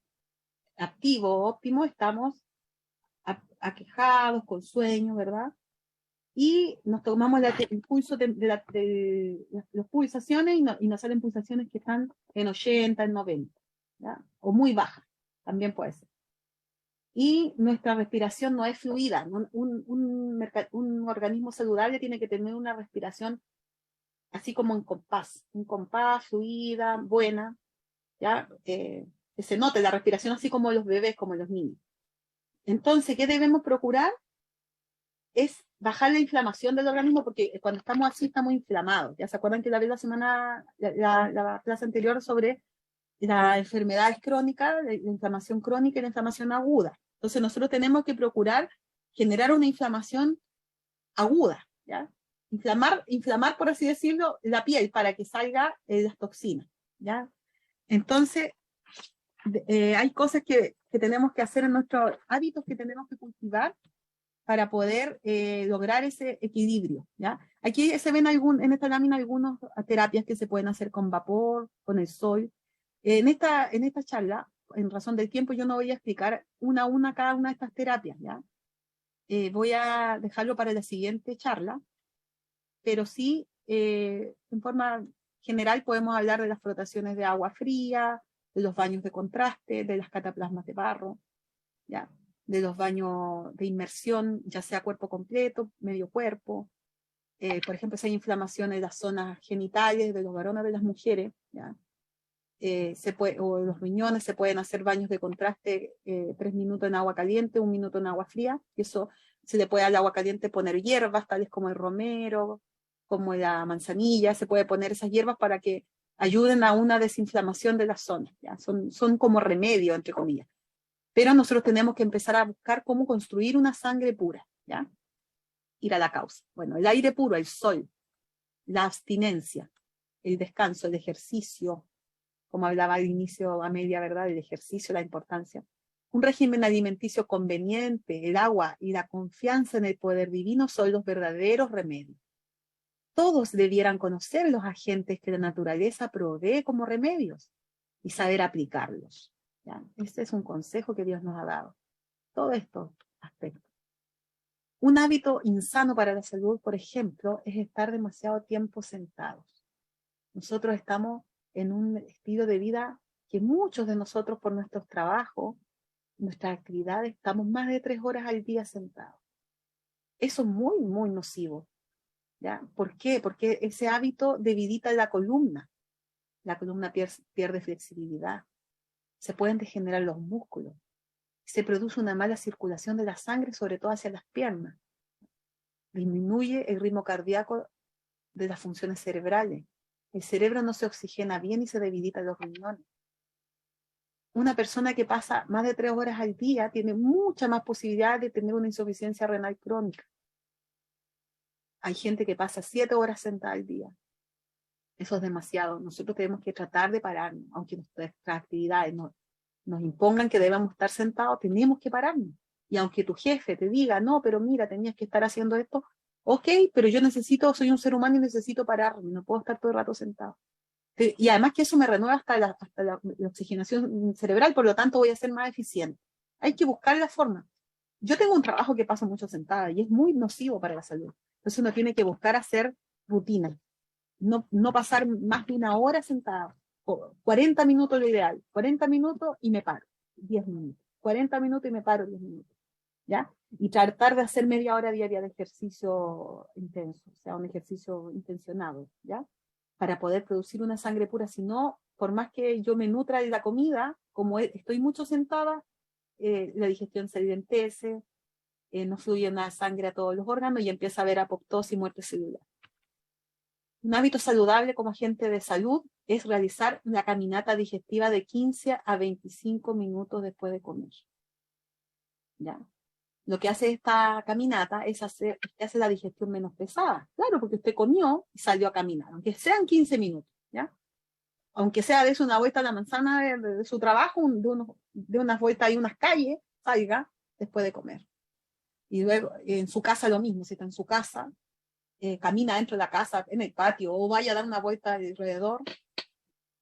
activo, óptimo, estamos aquejados, con sueño, ¿verdad? Y nos tomamos el pulso de las pulsaciones y nos salen pulsaciones que están en 80, en 90, ¿ya? O muy bajas, también puede ser. Y nuestra respiración no es fluida. Un organismo saludable tiene que tener una respiración así como en compás, un compás, fluida, buena, ¿ya? que se note la respiración así como los bebés, como los niños. Entonces, ¿qué debemos procurar? Es bajar la inflamación del organismo, porque cuando estamos así estamos inflamados. ¿Ya se acuerdan que la vez la clase anterior sobre las enfermedades crónicas, la inflamación crónica y la inflamación aguda? Entonces nosotros tenemos que procurar generar una inflamación aguda, ¿ya? Inflamar, por así decirlo, la piel para que salga las toxinas, ¿ya? Entonces, hay cosas que tenemos que hacer en nuestros hábitos que tenemos que cultivar para poder lograr ese equilibrio, ¿ya? Aquí se ven en esta lámina algunas terapias que se pueden hacer con vapor, con el sol. En esta charla, en razón del tiempo, yo no voy a explicar una a una cada una de estas terapias, ¿ya? Voy a dejarlo para la siguiente charla, pero sí, en forma general podemos hablar de las frotaciones de agua fría, de los baños de contraste, de las cataplasmas de barro, ¿ya? De los baños de inmersión, ya sea cuerpo completo, medio cuerpo. Por ejemplo, si hay inflamación en las zonas genitales de los varones o de las mujeres, ¿ya? O los riñones, se pueden hacer baños de contraste 3 minutos en agua caliente, 1 minuto en agua fría. Y eso se le puede al agua caliente poner hierbas, tales como el romero, como la manzanilla. Se puede poner esas hierbas para que ayuden a una desinflamación de las zonas, ¿ya? Son como remedio, entre comillas. Pero nosotros tenemos que empezar a buscar cómo construir una sangre pura, ¿ya? Ir a la causa. Bueno, el aire puro, el sol, la abstinencia, el descanso, el ejercicio, como hablaba al inicio, Amelia, ¿verdad? El ejercicio, la importancia. Un régimen alimenticio conveniente, el agua y la confianza en el poder divino son los verdaderos remedios. Todos debieran conocer los agentes que la naturaleza provee como remedios y saber aplicarlos, ¿ya? Este es un consejo que Dios nos ha dado. Todos estos aspectos. Un hábito insano para la salud, por ejemplo, es estar demasiado tiempo sentados. Nosotros estamos en un estilo de vida que muchos de nosotros por nuestros trabajos, nuestras actividades, estamos más de 3 horas al día sentados. Eso es muy, muy nocivo, ¿ya? ¿Por qué? Porque ese hábito debilita la columna pierde flexibilidad, se pueden degenerar los músculos, se produce una mala circulación de la sangre, sobre todo hacia las piernas, disminuye el ritmo cardíaco de las funciones cerebrales, el cerebro no se oxigena bien y se debilitan los riñones. Una persona que pasa más de 3 horas al día tiene mucha más posibilidad de tener una insuficiencia renal crónica. Hay gente que pasa 7 horas sentada al día. Eso es demasiado. Nosotros tenemos que tratar de pararnos, aunque nuestras actividades nos impongan que debamos estar sentados, tenemos que pararnos. Y aunque tu jefe te diga, no, pero mira, tenías que estar haciendo esto, ok, pero yo soy un ser humano y necesito pararme, no puedo estar todo el rato sentado. Y además que eso me renueva hasta la oxigenación cerebral, por lo tanto voy a ser más eficiente. Hay que buscar la forma. Yo tengo un trabajo que paso mucho sentada y es muy nocivo para la salud. Entonces uno tiene que buscar hacer rutina. No pasar más de 1 hora sentada. 40 minutos lo ideal. 40 minutos y me paro. 10 minutos. 40 minutos y me paro 10 minutos. ¿Ya? Y tratar de hacer media hora diaria de ejercicio intenso, o sea, un ejercicio intencionado, ¿ya? Para poder producir una sangre pura. Si no, por más que yo me nutra de la comida, como estoy mucho sentada, la digestión se lentece, no fluye una sangre a todos los órganos y empieza a haber apoptosis y muerte celular. Un hábito saludable como agente de salud es realizar la caminata digestiva de 15 a 25 minutos después de comer, ¿ya? Lo que hace esta caminata es que hace la digestión menos pesada. Claro, porque usted comió y salió a caminar, aunque sean 15 minutos, ¿ya? Aunque sea de una vuelta a la manzana de su trabajo, de unas vueltas y unas calles, salga después de comer. Y luego en su casa lo mismo, si está en su casa, camina dentro de la casa, en el patio, o vaya a dar una vuelta alrededor,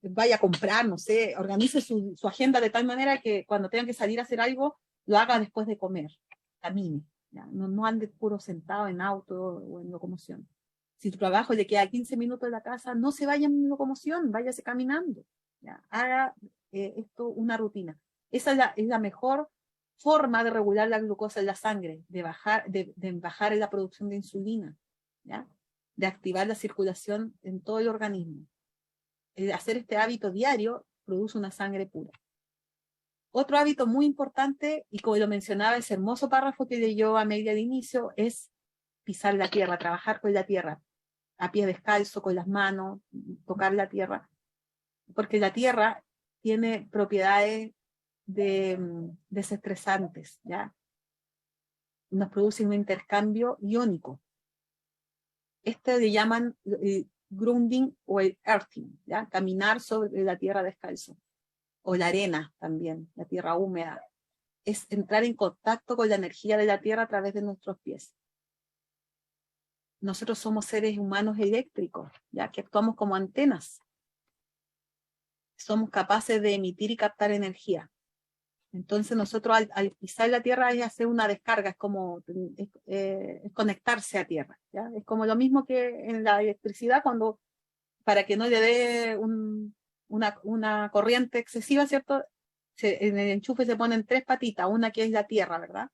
vaya a comprar, no sé, organice su agenda de tal manera que cuando tenga que salir a hacer algo, lo haga después de comer. Camine, ¿ya? No ande puro sentado en auto o en locomoción. Si tu trabajo le queda 15 minutos de la casa, no se vaya en locomoción, váyase caminando, ¿ya? Haga esto una rutina. Esa es la mejor forma de regular la glucosa en la sangre, de bajar la producción de insulina, ¿ya? De activar la circulación en todo el organismo. Hacer este hábito diario produce una sangre pura. Otro hábito muy importante, y como lo mencionaba ese hermoso párrafo que leyó Amelia de inicio, es pisar la tierra, trabajar con la tierra, a pie descalzo, con las manos, tocar la tierra, porque la tierra tiene propiedades desestresantes, ¿ya? Nos produce un intercambio iónico. Este le llaman grounding o el earthing, ¿ya? Caminar sobre la tierra descalzo. O la arena también, la tierra húmeda. Es entrar en contacto con la energía de la tierra a través de nuestros pies. Nosotros somos seres humanos eléctricos, ya que actuamos como antenas. Somos capaces de emitir y captar energía. Entonces nosotros al pisar la tierra es hacer una descarga, es como es conectarse a tierra, ¿ya? Es como lo mismo que en la electricidad, cuando para que no le dé una corriente excesiva, ¿cierto? En el enchufe se ponen 3 patitas, una que es la tierra, ¿verdad?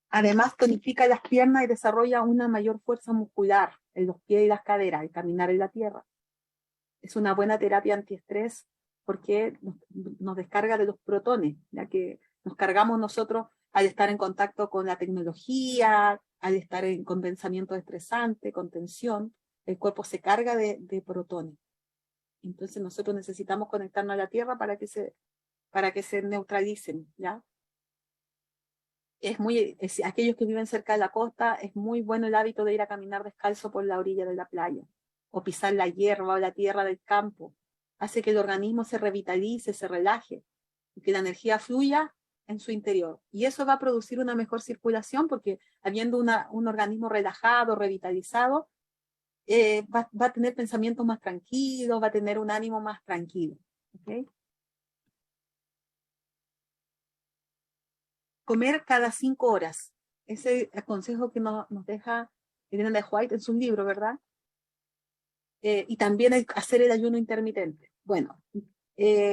Además tonifica las piernas y desarrolla una mayor fuerza muscular en los pies y las caderas al caminar en la tierra. Es una buena terapia antiestrés porque nos descarga de los protones, ya que nos cargamos nosotros al estar en contacto con la tecnología, al estar con pensamiento estresante, con tensión, el cuerpo se carga de protones. Entonces nosotros necesitamos conectarnos a la tierra para que se neutralicen, ¿ya? Aquellos que viven cerca de la costa, es muy bueno el hábito de ir a caminar descalzo por la orilla de la playa, o pisar la hierba o la tierra del campo. Hace que el organismo se revitalice, se relaje, y que la energía fluya en su interior. Y eso va a producir una mejor circulación, porque habiendo un organismo relajado, revitalizado, va a tener pensamientos más tranquilos, va a tener un ánimo más tranquilo. ¿Okay? Comer cada 5 horas. Ese consejo que nos deja Elena de White en su libro, ¿verdad? Y también hacer el ayuno intermitente. Bueno,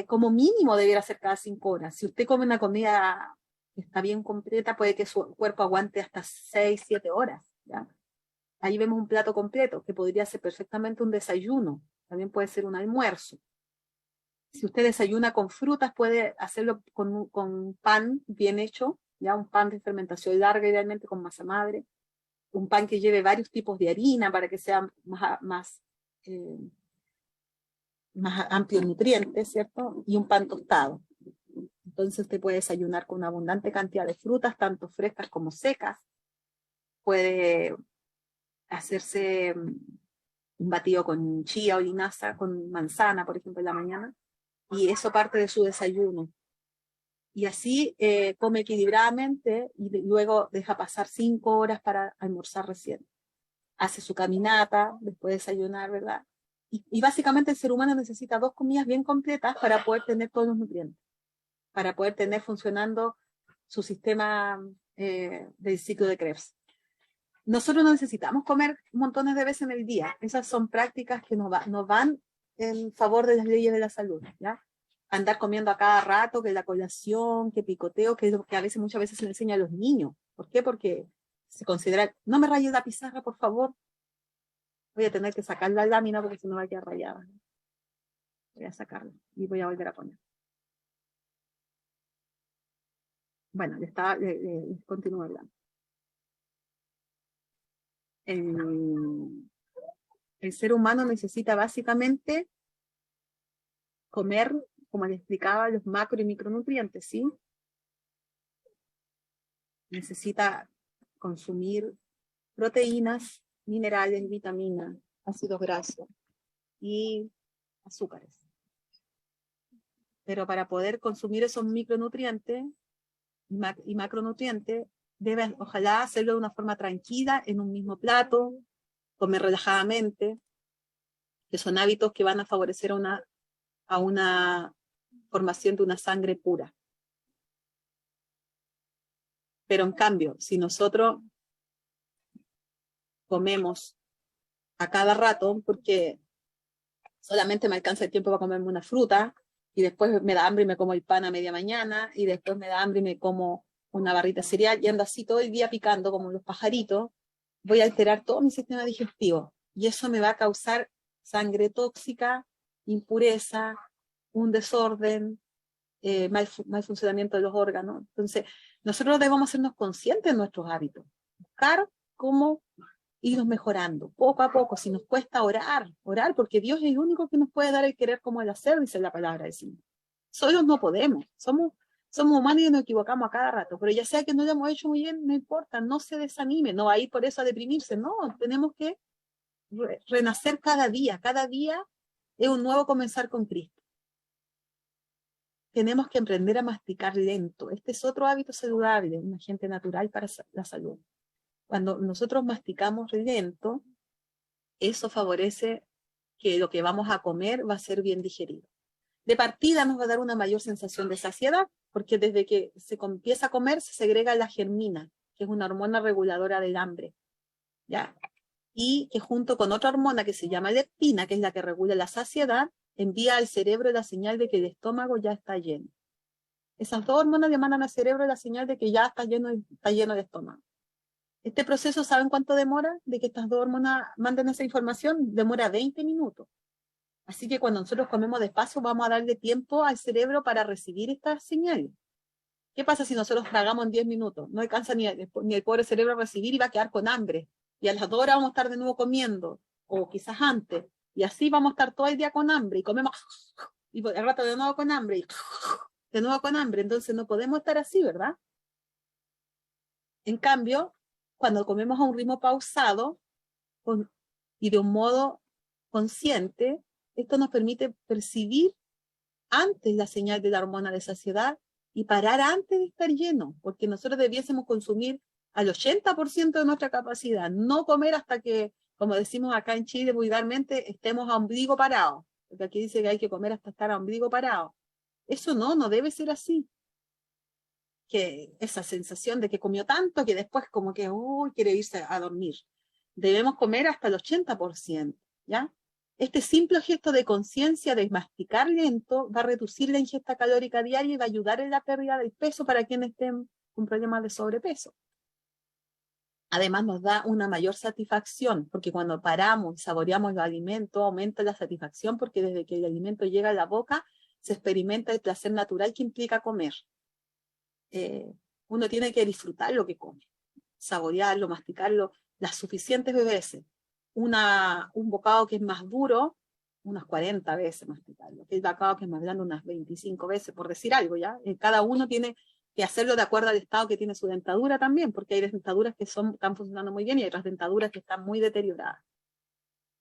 como mínimo debiera ser cada 5 horas. Si usted come una comida que está bien completa, puede que su cuerpo aguante hasta 6, 7 horas. ¿Ya? Ahí vemos un plato completo, que podría ser perfectamente un desayuno. También puede ser un almuerzo. Si usted desayuna con frutas, puede hacerlo con pan bien hecho, ya un pan de fermentación larga, idealmente con masa madre, un pan que lleve varios tipos de harina para que sea más amplio en nutrientes, ¿cierto? Y un pan tostado. Entonces usted puede desayunar con una abundante cantidad de frutas, tanto frescas como secas. Puede hacerse un batido con chía o linaza, con manzana, por ejemplo, en la mañana. Y eso parte de su desayuno. Y así come equilibradamente y luego deja pasar 5 horas para almorzar recién. Hace su caminata, después de desayunar, ¿verdad? Y básicamente el ser humano necesita 2 comidas bien completas para poder tener todos los nutrientes, para poder tener funcionando su sistema del ciclo de Krebs. Nosotros no necesitamos comer montones de veces en el día. Esas son prácticas que nos van en favor de las leyes de la salud, ¿ya? Andar comiendo a cada rato, que la colación, que picoteo, que es lo que muchas veces se le enseña a los niños. ¿Por qué? Porque se considera, no me rayes la pizarra, por favor. Voy a tener que sacar la lámina porque si no va a quedar rayada. Voy a sacarla y voy a volver a poner. Bueno, continúo hablando. El ser humano necesita básicamente comer, como les explicaba, los macro y micronutrientes, ¿sí? Necesita consumir proteínas, minerales, vitaminas, ácidos grasos y azúcares. Pero para poder consumir esos micronutrientes y macronutrientes, debe, ojalá, hacerlo de una forma tranquila, en un mismo plato, comer relajadamente, que son hábitos que van a favorecer a una formación de una sangre pura. Pero en cambio, si nosotros comemos a cada rato, porque solamente me alcanza el tiempo para comerme una fruta, y después me da hambre y me como el pan a media mañana, y después me da hambre y me como una barrita de cereal, y ando así todo el día picando como los pajaritos, voy a alterar todo mi sistema digestivo, y eso me va a causar sangre tóxica, impureza, un desorden, mal funcionamiento de los órganos. Entonces, nosotros debemos hacernos conscientes de nuestros hábitos, buscar cómo irnos mejorando, poco a poco. Si nos cuesta orar, porque Dios es el único que nos puede dar el querer como el hacer, dice la palabra del Señor. Solos no podemos, somos humanos y nos equivocamos a cada rato, pero ya sea que no lo hemos hecho muy bien, no importa, no se desanime, no va a ir por eso a deprimirse, no, tenemos que renacer cada día es un nuevo comenzar con Cristo. Tenemos que aprender a masticar lento, este es otro hábito saludable, un agente natural para la salud. Cuando nosotros masticamos lento, eso favorece que lo que vamos a comer va a ser bien digerido. De partida nos va a dar una mayor sensación de saciedad, porque desde que se empieza a comer se segrega la germina, que es una hormona reguladora del hambre, ¿ya? Y que junto con otra hormona que se llama leptina, que es la que regula la saciedad, envía al cerebro la señal de que el estómago ya está lleno. Esas dos hormonas le mandan al cerebro la señal de que ya está lleno el estómago. Este proceso, ¿saben cuánto demora? De que estas dos hormonas manden esa información, demora 20 minutos. Así que cuando nosotros comemos despacio, vamos a darle tiempo al cerebro para recibir estas señales. ¿Qué pasa si nosotros tragamos en 10 minutos? No alcanza ni el pobre cerebro a recibir y va a quedar con hambre. Y a las 2 horas vamos a estar de nuevo comiendo, o quizás antes. Y así vamos a estar todo el día con hambre y comemos, y al rato de nuevo con hambre, y de nuevo con hambre. Entonces no podemos estar así, ¿verdad? En cambio, cuando comemos a un ritmo pausado y de un modo consciente, esto nos permite percibir antes la señal de la hormona de saciedad y parar antes de estar lleno, porque nosotros debiésemos consumir al 80% de nuestra capacidad, no comer hasta que, como decimos acá en Chile vulgarmente, estemos a ombligo parado, porque aquí dice que hay que comer hasta estar a ombligo parado. Eso no debe ser así. Que esa sensación de que comió tanto que después como que quiere irse a dormir. Debemos comer hasta el 80%, ¿ya? Este simple gesto de conciencia de masticar lento va a reducir la ingesta calórica diaria y va a ayudar en la pérdida del peso para quienes estén con problemas de sobrepeso. Además nos da una mayor satisfacción, porque cuando paramos y saboreamos los alimentos, aumenta la satisfacción, porque desde que el alimento llega a la boca, se experimenta el placer natural que implica comer. Uno tiene que disfrutar lo que come, saborearlo, masticarlo las suficientes veces. Un bocado que es más duro, unas 40 veces masticarlo. El bocado que es más blando, unas 25 veces, por decir algo, ¿ya? Cada uno tiene que hacerlo de acuerdo al estado que tiene su dentadura también, porque hay dentaduras que están funcionando muy bien y hay otras dentaduras que están muy deterioradas.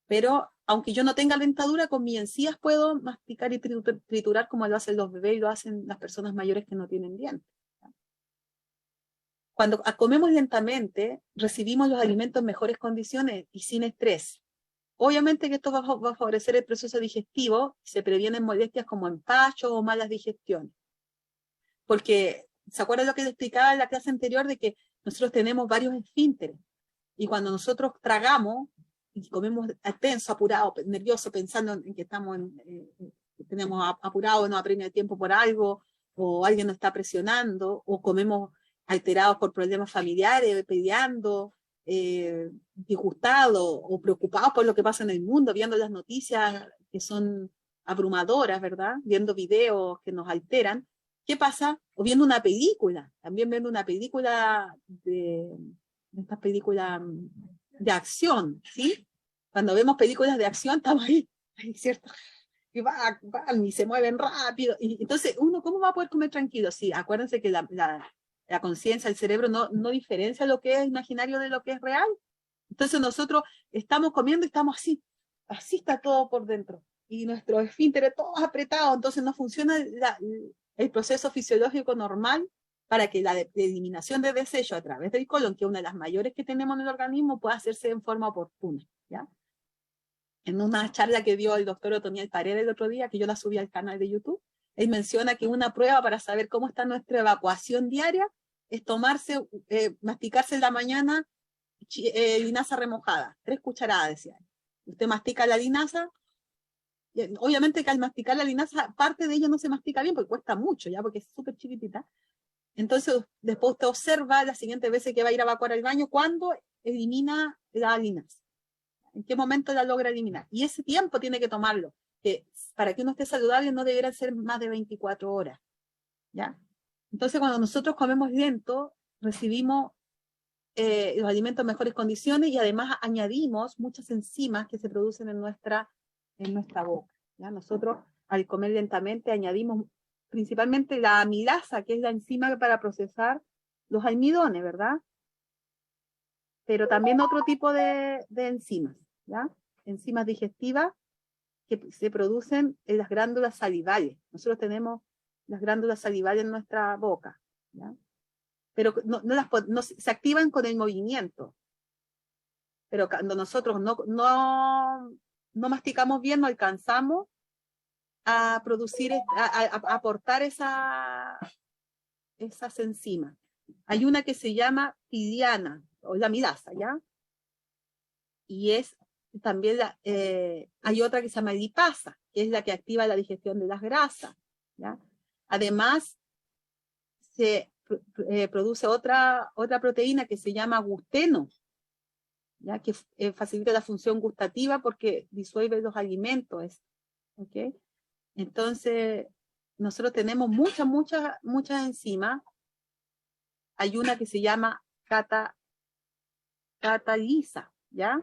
Pero aunque yo no tenga dentadura, con mis encías puedo masticar y triturar como lo hacen los bebés y lo hacen las personas mayores que no tienen dientes. Cuando comemos lentamente, recibimos los alimentos en mejores condiciones y sin estrés. Obviamente que esto va a favorecer el proceso digestivo, se previenen molestias como empacho o malas digestiones. Porque, ¿se acuerdan lo que les explicaba en la clase anterior de que nosotros tenemos varios esfínteres? Y cuando nosotros tragamos y comemos tenso, apurado, nervioso, pensando en que tenemos apurado, no apremia el tiempo por algo, o alguien nos está presionando, o comemos alterados por problemas familiares, peleando, disgustados o preocupados por lo que pasa en el mundo, viendo las noticias que son abrumadoras, ¿verdad? Viendo videos que nos alteran. ¿Qué pasa? O viendo una película, también viendo una película estas películas de acción, ¿sí? Cuando vemos películas de acción, estamos ahí, ¿cierto? Y van y se mueven rápido. Y entonces, ¿cómo va a poder comer tranquilo? Sí, acuérdense que la conciencia, el cerebro no diferencia lo que es imaginario de lo que es real. Entonces nosotros estamos comiendo y estamos así está todo por dentro. Y nuestros esfínteres todos apretados, entonces no funciona el proceso fisiológico normal para que la eliminación de desecho a través del colon, que es una de las mayores que tenemos en el organismo, pueda hacerse en forma oportuna, ¿ya? En una charla que dio el doctor Otoniel Paredes el otro día, que yo la subí al canal de YouTube, él menciona que una prueba para saber cómo está nuestra evacuación diaria es masticarse en la mañana linaza remojada, 3 cucharadas, decía. Usted mastica la linaza, obviamente que al masticar la linaza, parte de ella no se mastica bien porque cuesta mucho, ya, porque es súper chiquitita. Entonces, después usted observa las siguientes veces que va a ir a evacuar al baño, cuando elimina la linaza. ¿En qué momento la logra eliminar? Y ese tiempo tiene que tomarlo, que para que uno esté saludable no deberá ser más de 24 horas. ¿ya? Entonces, cuando nosotros comemos lento, recibimos los alimentos en mejores condiciones y además añadimos muchas enzimas que se producen en nuestra boca, ¿ya? Nosotros, al comer lentamente, añadimos principalmente la amilasa, que es la enzima para procesar los almidones, ¿verdad? Pero también otro tipo de enzimas, ¿ya? Enzimas digestivas que se producen en las glándulas salivales. Nosotros tenemos las glándulas salivales en nuestra boca, ¿ya? Pero no se activan con el movimiento. Pero cuando nosotros no masticamos bien, no alcanzamos a producir, a aportar esas enzimas. Hay una que se llama pidiana, o la amilasa, ¿ya? Y es también hay otra que se llama lipasa, que es la que activa la digestión de las grasas, ¿ya? Además, se produce otra proteína que se llama gusteno, ¿ya? Que facilita la función gustativa porque disuelve los alimentos, ¿ok? Entonces, nosotros tenemos muchas enzimas. Hay una que se llama catalisa, ¿ya?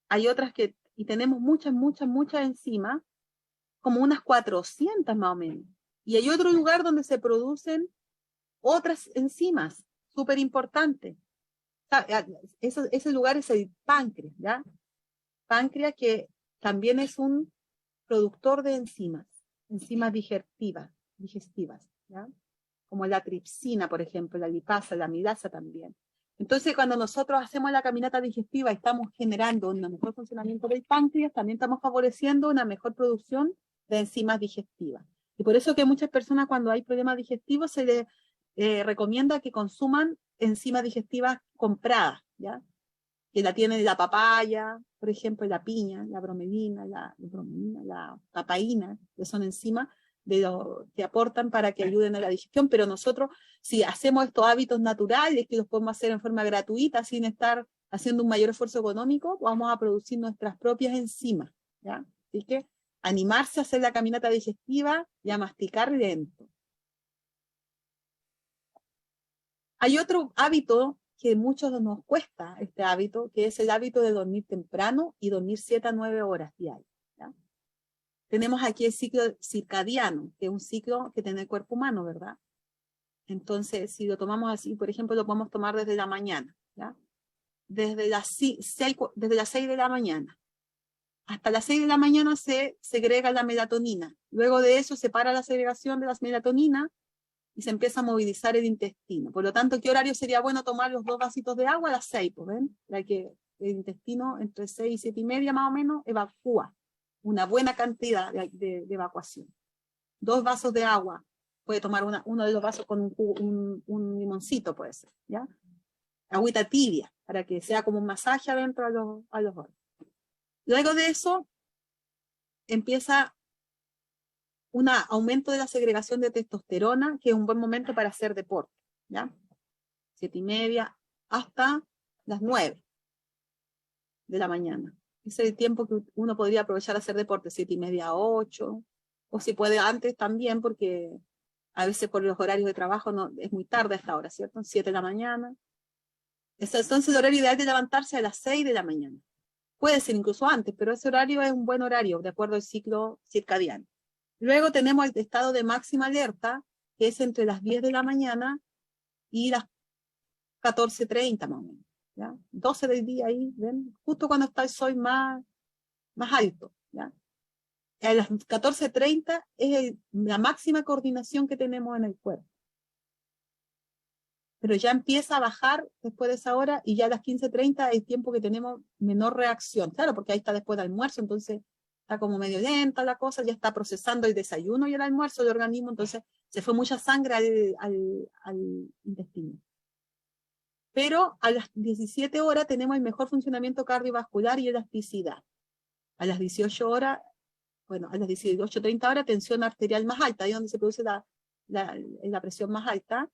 Hay otras y tenemos muchas enzimas, como unas 400 más o menos. Y hay otro lugar donde se producen otras enzimas, súper importantes. Ese lugar es el páncreas, ¿ya? Páncreas que también es un productor de enzimas digestivas, ¿ya? Como la tripsina, por ejemplo, la lipasa, la amilasa también. Entonces, cuando nosotros hacemos la caminata digestiva y estamos generando un mejor funcionamiento del páncreas, también estamos favoreciendo una mejor producción de enzimas digestivas. Y por eso que muchas personas cuando hay problemas digestivos se les recomienda que consuman enzimas digestivas compradas, ¿ya? Que la tienen la papaya, por ejemplo, la piña, la bromelina, la papaína, que son enzimas que aportan para que ayuden a la digestión, pero nosotros, si hacemos estos hábitos naturales, que los podemos hacer en forma gratuita, sin estar haciendo un mayor esfuerzo económico, vamos a producir nuestras propias enzimas, ¿ya? Así que animarse a hacer la caminata digestiva y a masticar lento. Hay otro hábito que muchos nos cuesta, este hábito, que es el hábito de dormir temprano y dormir 7 a 9 horas diarias, ¿ya? Tenemos aquí el ciclo circadiano, que es un ciclo que tiene el cuerpo humano, ¿verdad? Entonces, si lo tomamos así, por ejemplo, lo podemos tomar desde la mañana, ¿ya? Desde las 6 de la mañana. Hasta las 6 de la mañana se segrega la melatonina. Luego de eso se para la segregación de las melatonina y se empieza a movilizar el intestino. Por lo tanto, ¿qué horario sería bueno tomar los 2 vasitos de agua? A las 6, pues, ¿ven? La que el intestino entre 6 y 7 y media más o menos evacúa una buena cantidad de evacuación. 2 vasos de agua, puede tomar uno de los vasos con un limoncito, puede ser, ¿ya? Agüita tibia, para que sea como un masaje adentro a los órganos. Luego de eso, empieza un aumento de la segregación de testosterona, que es un buen momento para hacer deporte, ¿ya? 7 y media hasta las 9 de la mañana. Ese es el tiempo que uno podría aprovechar a hacer deporte, 7 y media a 8, o si puede antes también, porque a veces por los horarios de trabajo es muy tarde a esta hora, ¿cierto? 7 de la mañana. Entonces el horario ideal de levantarse a las 6 de la mañana. Puede ser incluso antes, pero ese horario es un buen horario, de acuerdo al ciclo circadiano. Luego tenemos el estado de máxima alerta, que es entre las 10 de la mañana y las 14:30 más o menos, ¿ya? 12 del día ahí, ¿ven? Justo cuando está el sol más alto, ¿ya? A las 14:30 es la máxima coordinación que tenemos en el cuerpo. Pero ya empieza a bajar después de esa hora y ya a las 15:30 es el tiempo que tenemos menor reacción. Claro, porque ahí está después del almuerzo, entonces está como medio lenta la cosa, ya está procesando el desayuno y el almuerzo del organismo, entonces se fue mucha sangre al intestino. Pero a las 17 horas tenemos el mejor funcionamiento cardiovascular y elasticidad. A las 18 horas, bueno, a las 18:30 horas, tensión arterial más alta, ahí es donde se produce la presión más alta,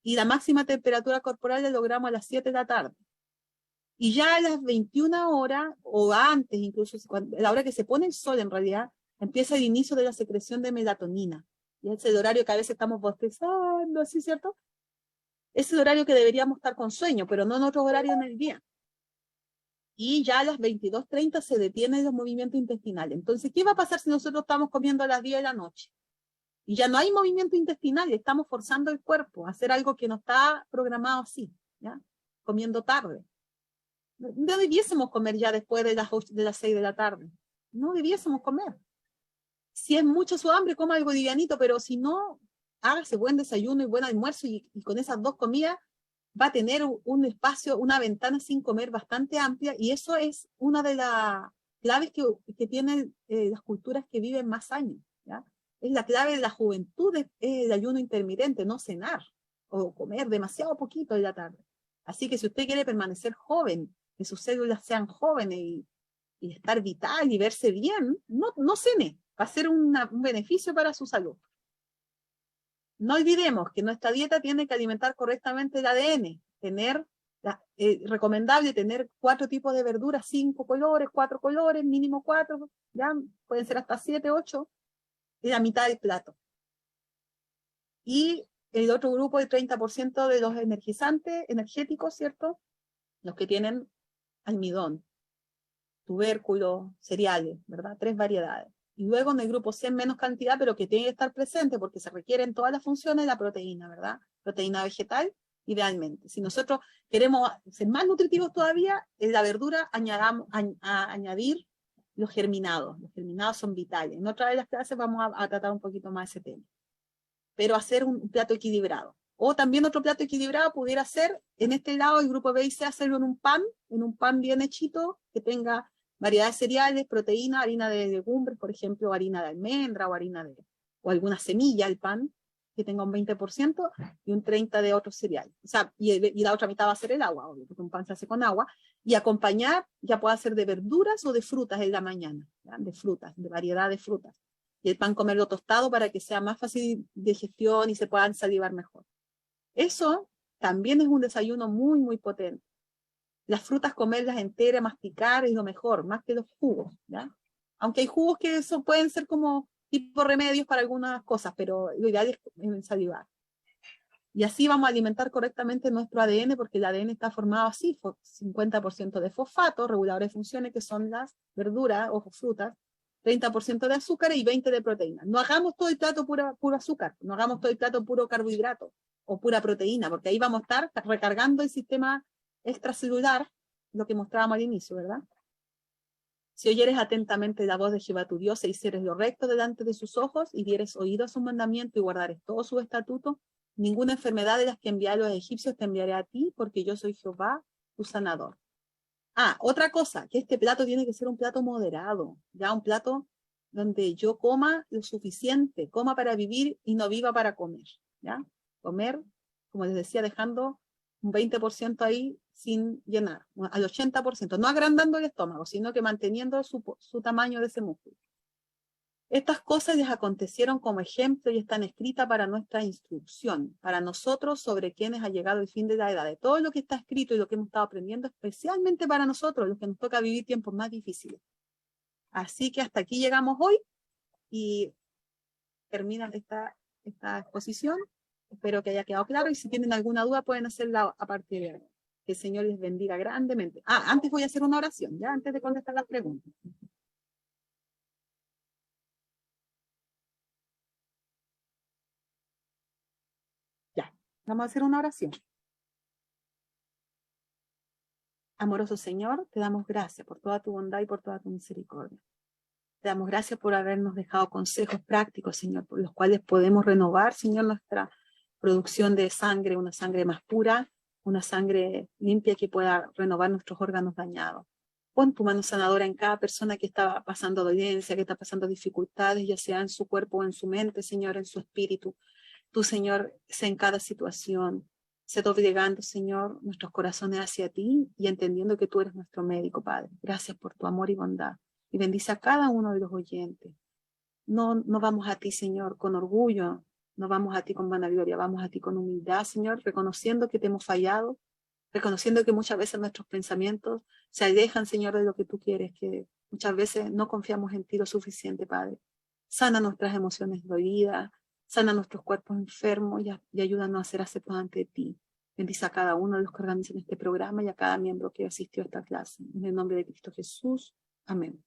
y la máxima temperatura corporal la logramos a las 7 de la tarde. Y ya a las 21 horas, o antes incluso, a la hora que se pone el sol en realidad, empieza el inicio de la secreción de melatonina, Y ese es el horario que a veces estamos bostezando, ¿sí, cierto? Ese es el horario que deberíamos estar con sueño, pero no en otro horario en el día. Y ya a las 22:30 se detienen los movimientos intestinales. Entonces, ¿qué va a pasar si nosotros estamos comiendo a las 10 de la noche? Y ya no hay movimiento intestinal, estamos forzando el cuerpo a hacer algo que no está programado así, ¿ya? Comiendo tarde. No debiésemos comer ya después de las 6 de la tarde. No debiésemos comer. Si es mucho su hambre, coma algo livianito, pero si no, hágase buen desayuno y buen almuerzo y con esas dos comidas va a tener un espacio, una ventana sin comer bastante amplia, y eso es una de las claves que tienen las culturas que viven más años, ¿ya? Es la clave de la juventud, es el ayuno intermitente, no cenar o comer demasiado poquito en la tarde. Así que si usted quiere permanecer joven, que sus células sean jóvenes y estar vital y verse bien, no cene, va a ser un beneficio para su salud. No olvidemos que nuestra dieta tiene que alimentar correctamente el ADN, recomendable tener 4 tipos de verduras, 5 colores, 4 colores, mínimo 4, ya pueden ser hasta 7, 8, y la mitad del plato. Y el otro grupo, el 30% de los energizantes, energéticos, ¿cierto? Los que tienen almidón, tubérculos, cereales, ¿verdad? 3 variedades. Y luego en el grupo C en menos cantidad, pero que tiene que estar presente porque se requieren todas las funciones de la proteína, ¿verdad? Proteína vegetal, idealmente. Si nosotros queremos ser más nutritivos todavía, en la verdura añadir los germinados. Los germinados son vitales. En otra de las clases vamos a tratar un poquito más ese tema. Pero hacer un plato equilibrado. O también otro plato equilibrado pudiera ser, en este lado, el grupo B y C, hacerlo en un pan bien hechito, que tenga variedad de cereales, proteína, harina de legumbres, por ejemplo, harina de almendra o alguna semilla, el pan, que tenga un 20% y un 30% de otro cereal. O sea, y la otra mitad va a ser el agua, obvio, porque un pan se hace con agua. Y acompañar, ya puede ser de verduras o de frutas en la mañana, ¿ya? De frutas, de variedad de frutas. Y el pan comerlo tostado para que sea más fácil de digestión y se puedan salivar mejor. Eso también es un desayuno muy, muy potente. Las frutas comerlas enteras, masticar es lo mejor, más que los jugos, ¿ya? Aunque hay jugos que pueden ser como tipo remedios para algunas cosas, pero lo ideal es salivar. Y así vamos a alimentar correctamente nuestro ADN, porque el ADN está formado así, 50% de fosfato, reguladores de funciones, que son las verduras o frutas, 30% de azúcar y 20% de proteína. No hagamos todo el plato puro azúcar, no hagamos todo el plato puro carbohidrato o pura proteína, porque ahí vamos a estar recargando el sistema extracelular, lo que mostrábamos al inicio, ¿verdad? Si oyeres atentamente la voz de Jehová tu Dios e hicieres lo recto delante de sus ojos y dieres oído a su mandamiento y guardares todos sus estatutos, ninguna enfermedad de las que envié a los egipcios te enviaré a ti, porque yo soy Jehová, tu sanador. Otra cosa, que este plato tiene que ser un plato moderado, ya un plato donde yo coma lo suficiente, coma para vivir y no viva para comer, ¿ya? Comer, como les decía, dejando un 20% ahí sin llenar, al 80%, no agrandando el estómago, sino que manteniendo su tamaño de ese músculo. Estas cosas les acontecieron como ejemplo y están escritas para nuestra instrucción, para nosotros sobre quienes ha llegado el fin de la edad. De todo lo que está escrito y lo que hemos estado aprendiendo, especialmente para nosotros, los que nos toca vivir tiempos más difíciles. Así que hasta aquí llegamos hoy y termina esta exposición. Espero que haya quedado claro y si tienen alguna duda pueden hacerla a partir de ahora. Que el Señor les bendiga grandemente. Antes voy a hacer una oración, ya antes de contestar las preguntas. Ya, vamos a hacer una oración. Amoroso Señor, te damos gracias por toda tu bondad y por toda tu misericordia. Te damos gracias por habernos dejado consejos prácticos, Señor, por los cuales podemos renovar, Señor, nuestra producción de sangre, una sangre más pura, una sangre limpia que pueda renovar nuestros órganos dañados. Pon tu mano sanadora en cada persona que está pasando dolencia, que está pasando dificultades, ya sea en su cuerpo o en su mente, Señor, en su espíritu. Tú, Señor, sé en cada situación. Se doblegando, Señor, nuestros corazones hacia ti y entendiendo que tú eres nuestro médico, Padre. Gracias por tu amor y bondad. Y bendice a cada uno de los oyentes. No vamos a ti, Señor, con orgullo. No vamos a ti con vanagloria. Vamos a ti con humildad, Señor, reconociendo que te hemos fallado, reconociendo que muchas veces nuestros pensamientos se alejan, Señor, de lo que tú quieres, que muchas veces no confiamos en ti lo suficiente, Padre. Sana nuestras emociones dolidas, Sana nuestros cuerpos enfermos y ayúdanos a ser aceptados ante ti. Bendice a cada uno de los que organizan este programa y a cada miembro que asistió a esta clase. En el nombre de Cristo Jesús. Amén.